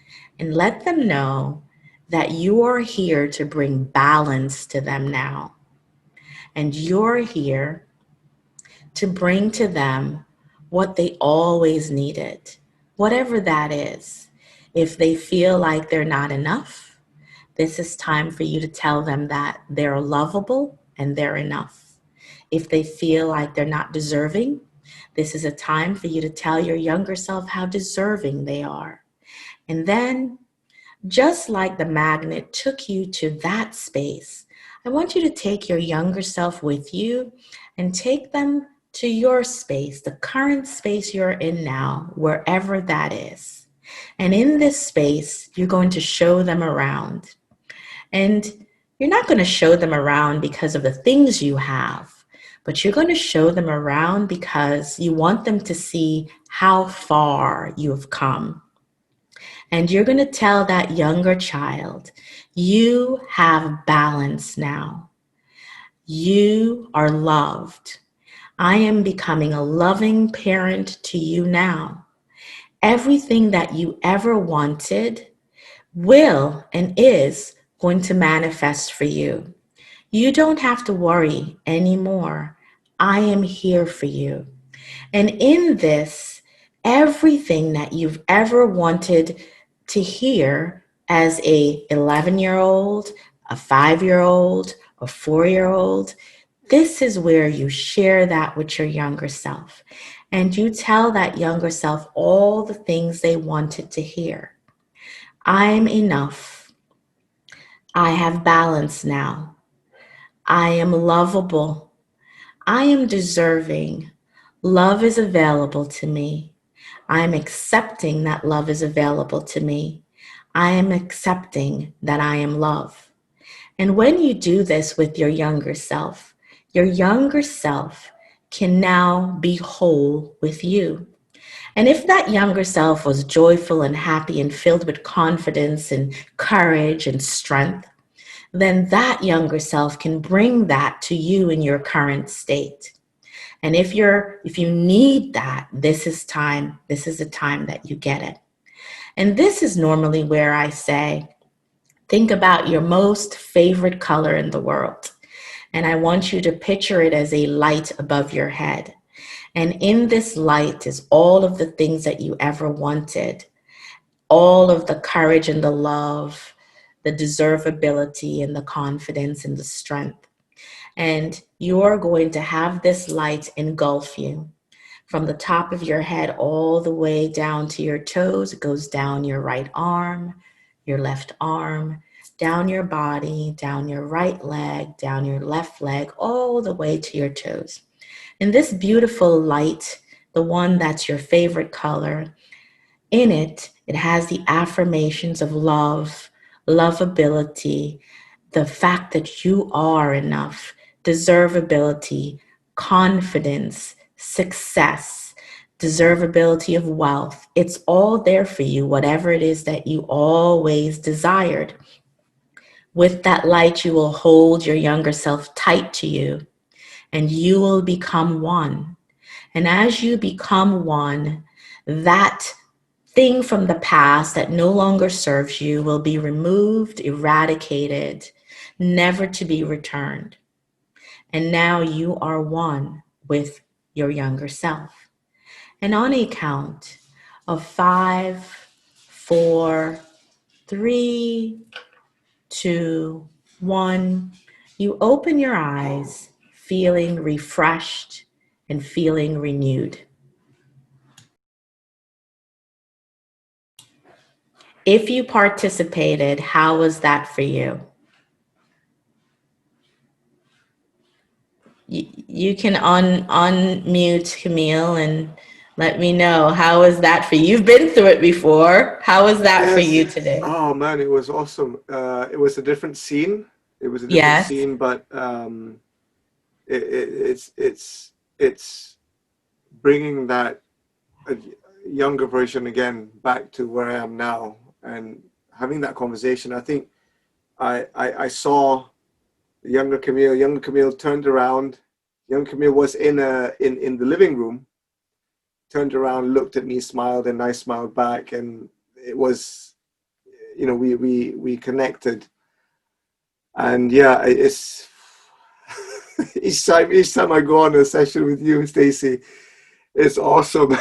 and let them know that you are here to bring balance to them now. And you're here to bring to them what they always needed, whatever that is. If they feel like they're not enough, this is time for you to tell them that they're lovable and they're enough. If they feel like they're not deserving, this is a time for you to tell your younger self how deserving they are. And then, just like the magnet took you to that space, I want you to take your younger self with you and take them to your space, the current space you're in now, wherever that is. And in this space, you're going to show them around. And you're not going to show them around because of the things you have, but you're going to show them around because you want them to see how far you have come. And you're going to tell that younger child, you have balance now. You are loved. I am becoming a loving parent to you now. Everything that you ever wanted will and is going to manifest for you. You don't have to worry anymore. I am here for you. And in this, everything that you've ever wanted to hear as a 11-year-old, a 5-year-old, a 4-year-old, this is where you share that with your younger self. And you tell that younger self all the things they wanted to hear. I'm enough. I have balance now. I am lovable. I am deserving. Love is available to me. I am accepting that love is available to me. I am accepting that I am love. And when you do this with your younger self can now be whole with you. And if that younger self was joyful and happy and filled with confidence and courage and strength, then that younger self can bring that to you in your current state. And if you need that, this is the time that you get it. And this is normally where I say, think about your most favorite color in the world. And I want you to picture it as a light above your head. And in this light is all of the things that you ever wanted, all of the courage and the love, the deservability and the confidence and the strength. And you're going to have this light engulf you from the top of your head all the way down to your toes. It goes down your right arm, your left arm, down your body, down your right leg, down your left leg, all the way to your toes. And this beautiful light, the one that's your favorite color, in it, it has the affirmations of love, lovability, the fact that you are enough, deservability, confidence, success, deservability of wealth. It's all there for you, whatever it is that you always desired. With that light, you will hold your younger self tight to you, and you will become one. And as you become one, that thing from the past that no longer serves you will be removed, eradicated, never to be returned. And now you are one with your younger self. And on a count of 5, 4, 3, 2, 1, you open your eyes, feeling refreshed and feeling renewed. If you participated, how was that for you? You can unmute Kamil and let me know, how was that for you? You've been through it before. How was that for you today? Oh man, it was awesome. It was a different scene. It was a different Yes. scene, but it's bringing that younger version again back to where I am now and having that conversation. I think I saw younger Kamil. Younger Kamil turned around. Younger Kamil was in the living room. Turned around, looked at me, smiled, and I smiled back, and it was, we connected. And yeah, it's each time I go on a session with you, Stacey, it's awesome.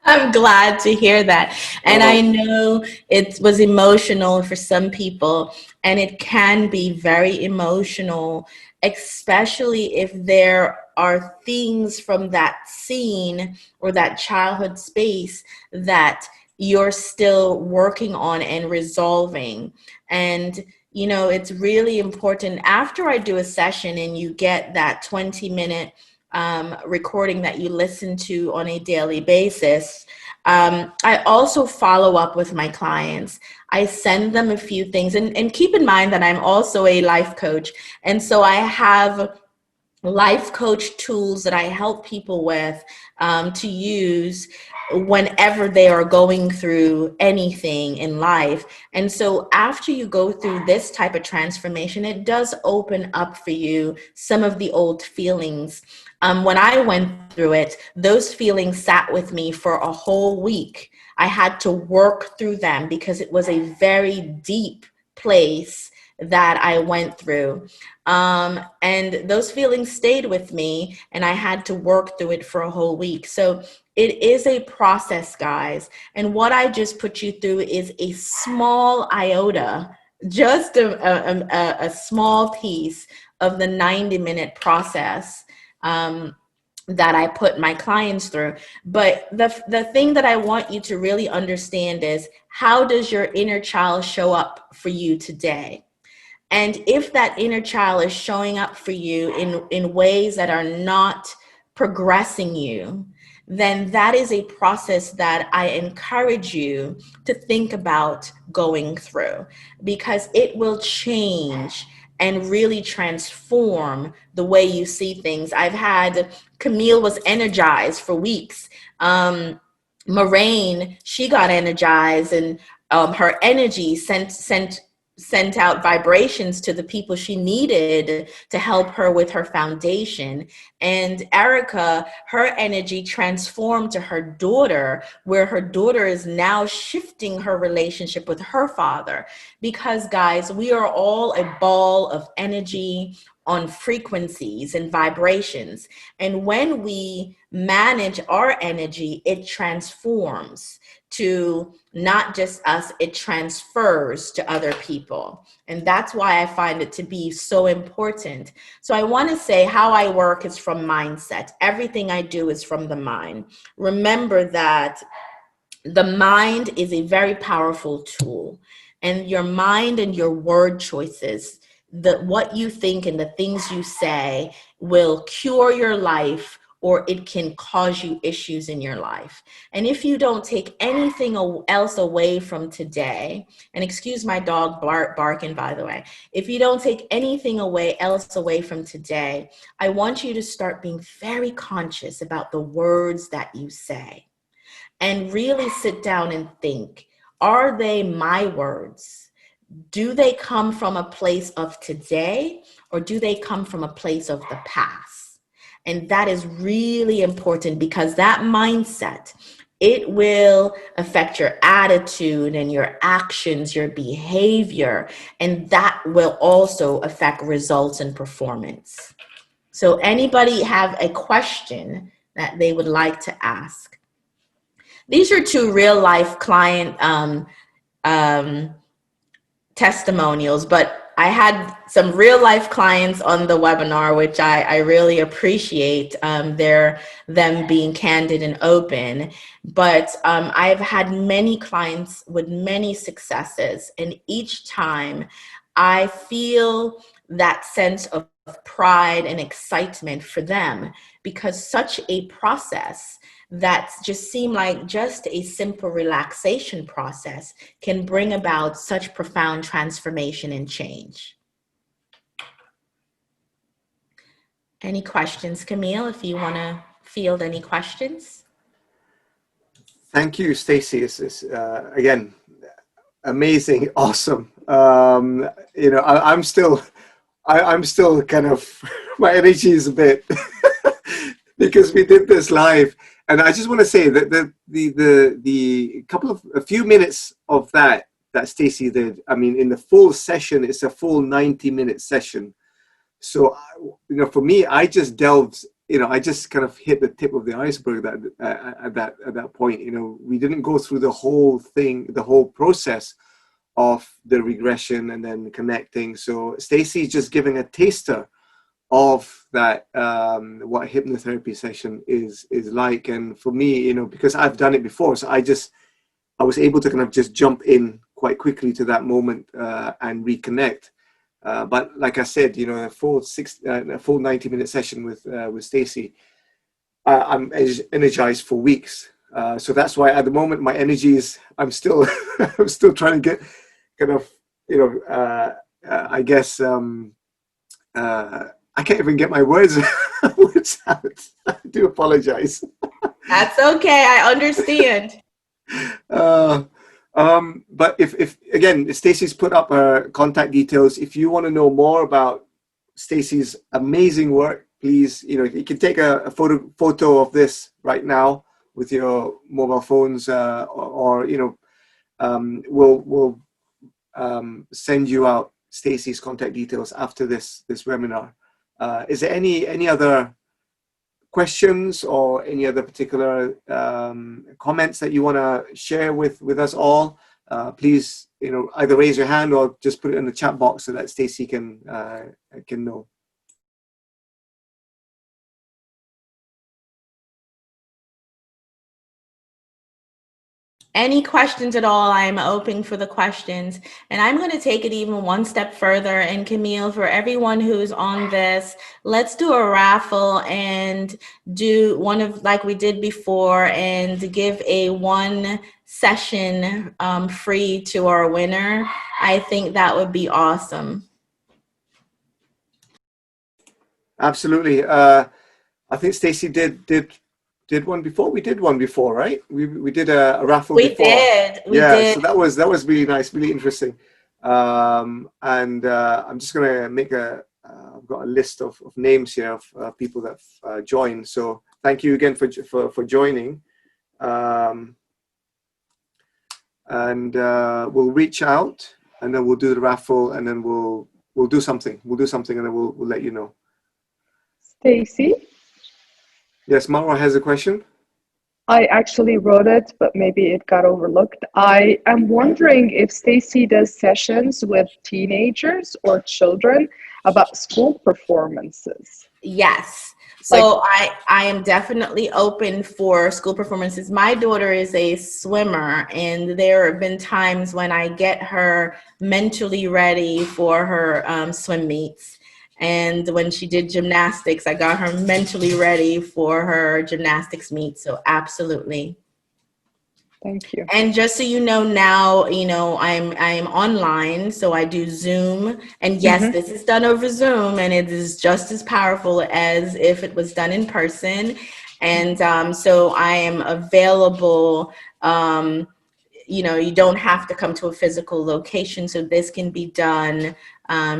I'm glad to hear that. And I know it was emotional for some people, and it can be very emotional, especially if there are things from that scene or that childhood space that you're still working on and resolving. And it's really important after I do a session and you get that 20-minute recording that you listen to on a daily basis. I also follow up with my clients. I send them a few things, and keep in mind that I'm also a life coach. And so I have life coach tools that I help people with to use whenever they are going through anything in life. And so after you go through this type of transformation, it does open up for you some of the old feelings. When I went through it, those feelings sat with me for a whole week. I had to work through them because it was a very deep place that I went through. And those feelings stayed with me, and I had to work through it for a whole week. So it is a process, guys. And what I just put you through is a small iota, just a small piece of the 90-minute process that I put my clients through. But the thing that I want you to really understand is, how does your inner child show up for you today? And if that inner child is showing up for you in ways that are not progressing you, then that is a process that I encourage you to think about going through, because it will change and really transform the way you see things. I've had, Kamil was energized for weeks. Moraine, she got energized, and her energy sent out vibrations to the people she needed to help her with her foundation. And Erica, her energy transformed to her daughter, where her daughter is now shifting her relationship with her father. Because, guys, we are all a ball of energy on frequencies and vibrations. And when we manage our energy, it transforms to not just us, it transfers to other people. And that's why I find it to be so important. So I want to say how I work is from mindset. Everything I do is from the mind. Remember that the mind is a very powerful tool, and your mind and your word choices, what you think and the things you say, will cure your life, or it can cause you issues in your life. And if you don't take anything else away from today, and excuse my dog barking, by the way, if you don't take anything else away from today, I want you to start being very conscious about the words that you say, and really sit down and think, are they my words? Do they come from a place of today, or do they come from a place of the past? And that is really important, because that mindset, it will affect your attitude and your actions, your behavior, and that will also affect results and performance. So anybody have a question that they would like to ask? These are two real life client testimonials, but I had some real life clients on the webinar, which I really appreciate them being candid and open. But I've had many clients with many successes, and each time I feel that sense of pride and excitement for them, because such a process that just seemed like just a simple relaxation process can bring about such profound transformation and change. Any questions, Kamil, if you want to field any questions? Thank you, Stacey. It's again, amazing, awesome. I'm still kind of, my energy is a bit because we did this live. And I just want to say that a few minutes of that Stacey did, I mean, in the full session, it's a full 90-minute session. So, for me, I just delved, I just kind of hit the tip of the iceberg at that point. We didn't go through the whole thing, the whole process of the regression and then connecting. So Stacey is just giving a taster of that, what a hypnotherapy session is like. And for me, because I've done it before, so I was able to kind of just jump in quite quickly to that moment and reconnect. But like I said, a full 90-minute session with Stacey, I'm energized for weeks. So that's why at the moment my energy is, I'm still trying to get kind of, I guess, I can't even get my words out. I do apologize. That's okay. I understand. But if again, Stacey's put up her contact details. If you want to know more about Stacey's amazing work, please, you can take a photo of this right now with your mobile phones, or we'll send you out Stacey's contact details after this webinar. Is there any other questions or any other particular comments that you want to share with us all? Please, either raise your hand or just put it in the chat box so that Stacey can know. Any questions at all, I'm open for the questions. And I'm going to take it even one step further. And Kamil, for everyone who's on this, let's do a raffle and do one of like we did before and give a 1 session free to our winner. I think that would be awesome. Absolutely. I think Stacey did one before. We did one before, right? We did a raffle before. We did. So that was really nice, really interesting. And I'm just gonna make I've got a list of names here of people that joined. So thank you again for joining. And we'll reach out, and then we'll do the raffle, and then we'll do something. We'll do something, and then we'll let you know. Stacey? Yes, Marwa has a question. I actually wrote it, but maybe it got overlooked. I am wondering if Stacey does sessions with teenagers or children about school performances. Yes. So I am definitely open for school performances. My daughter is a swimmer, and there have been times when I get her mentally ready for her swim meets. And when she did gymnastics, I got her mentally ready for her gymnastics meet. So absolutely. Thank you. And just so you know now, I'm online, so I do Zoom. And yes, this is done over Zoom, and it is just as powerful as if it was done in person. And so I am available. You don't have to come to a physical location, so this can be done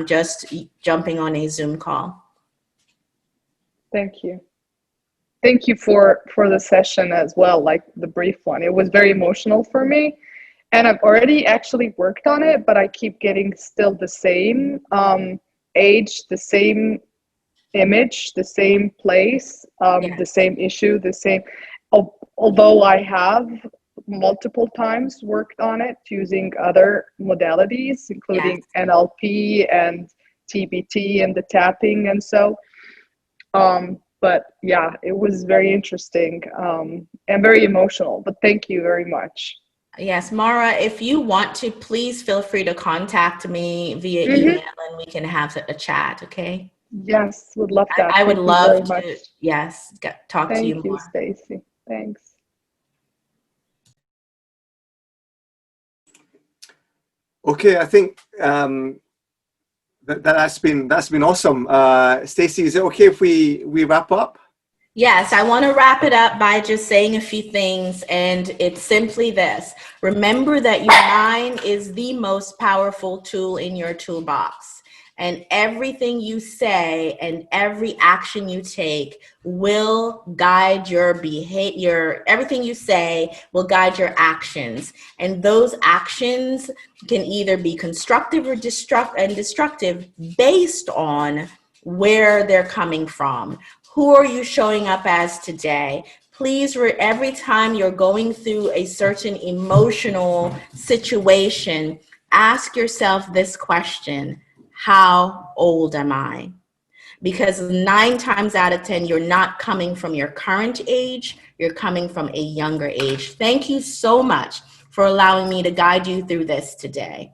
just jumping on a Zoom call. Thank you. Thank you for the session as well, like the brief one. It was very emotional for me, and I've already actually worked on it, but I keep getting still the same age, the same image, the same place, the same issue, the same. Although I have multiple times worked on it using other modalities, including NLP and TBT and the tapping and so. But yeah, it was very interesting and very emotional, but thank you very much. Yes, Mara, if you want to, please feel free to contact me via email and we can have a chat, okay? Yes, would love that. I would love to, talk to you more. Thank you, Stacey. Thanks. Okay, I think that's been awesome. Stacey, is it okay if we wrap up? Yes, I want to wrap it up by just saying a few things, and it's simply this. Remember that your mind is the most powerful tool in your toolbox. And everything you say and every action you take will guide your behavior. Everything you say will guide your actions. And those actions can either be constructive or destructive based on where they're coming from. Who are you showing up as today? Please, every time you're going through a certain emotional situation, ask yourself this question: how old am I? Because 9 times out of 10, you're not coming from your current age, you're coming from a younger age. Thank you so much for allowing me to guide you through this today.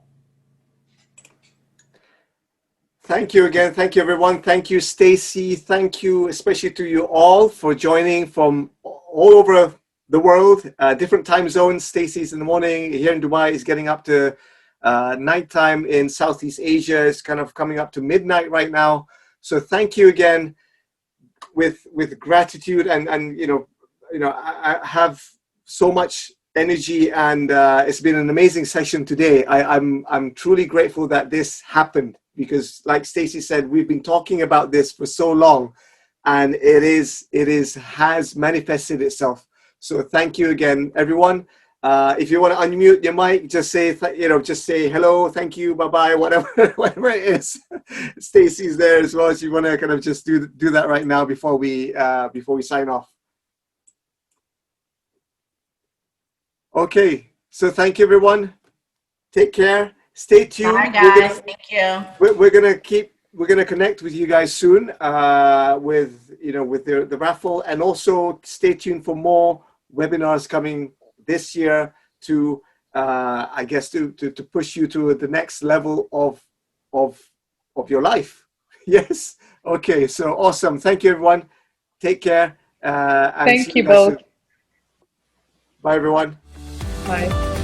Thank you again. Thank you, everyone. Thank you, Stacey. Thank you, especially to you all for joining from all over the world, different time zones. Stacey's in the morning here in Dubai, is getting up to nighttime in Southeast Asia. It's kind of coming up to midnight right now. So thank you again, with gratitude, and I have so much energy, and it's been an amazing session today. I'm truly grateful that this happened, because like Stacey said, we've been talking about this for so long, and it has manifested itself. So thank you again, everyone. If you want to unmute your mic, just say just say hello, thank you, bye bye, whatever whatever it is. Stacey's there as well. So you want to kind of just do that right now before we sign off. Okay, so thank you, everyone. Take care. Stay tuned. Bye, guys. Thank you. We're gonna connect with you guys soon, with the raffle, and also stay tuned for more webinars coming this year to I guess to push you to the next level of your life. Yes. Okay. So awesome. Thank you, everyone. Take care. And Thank you both. soon. Bye, everyone. Bye.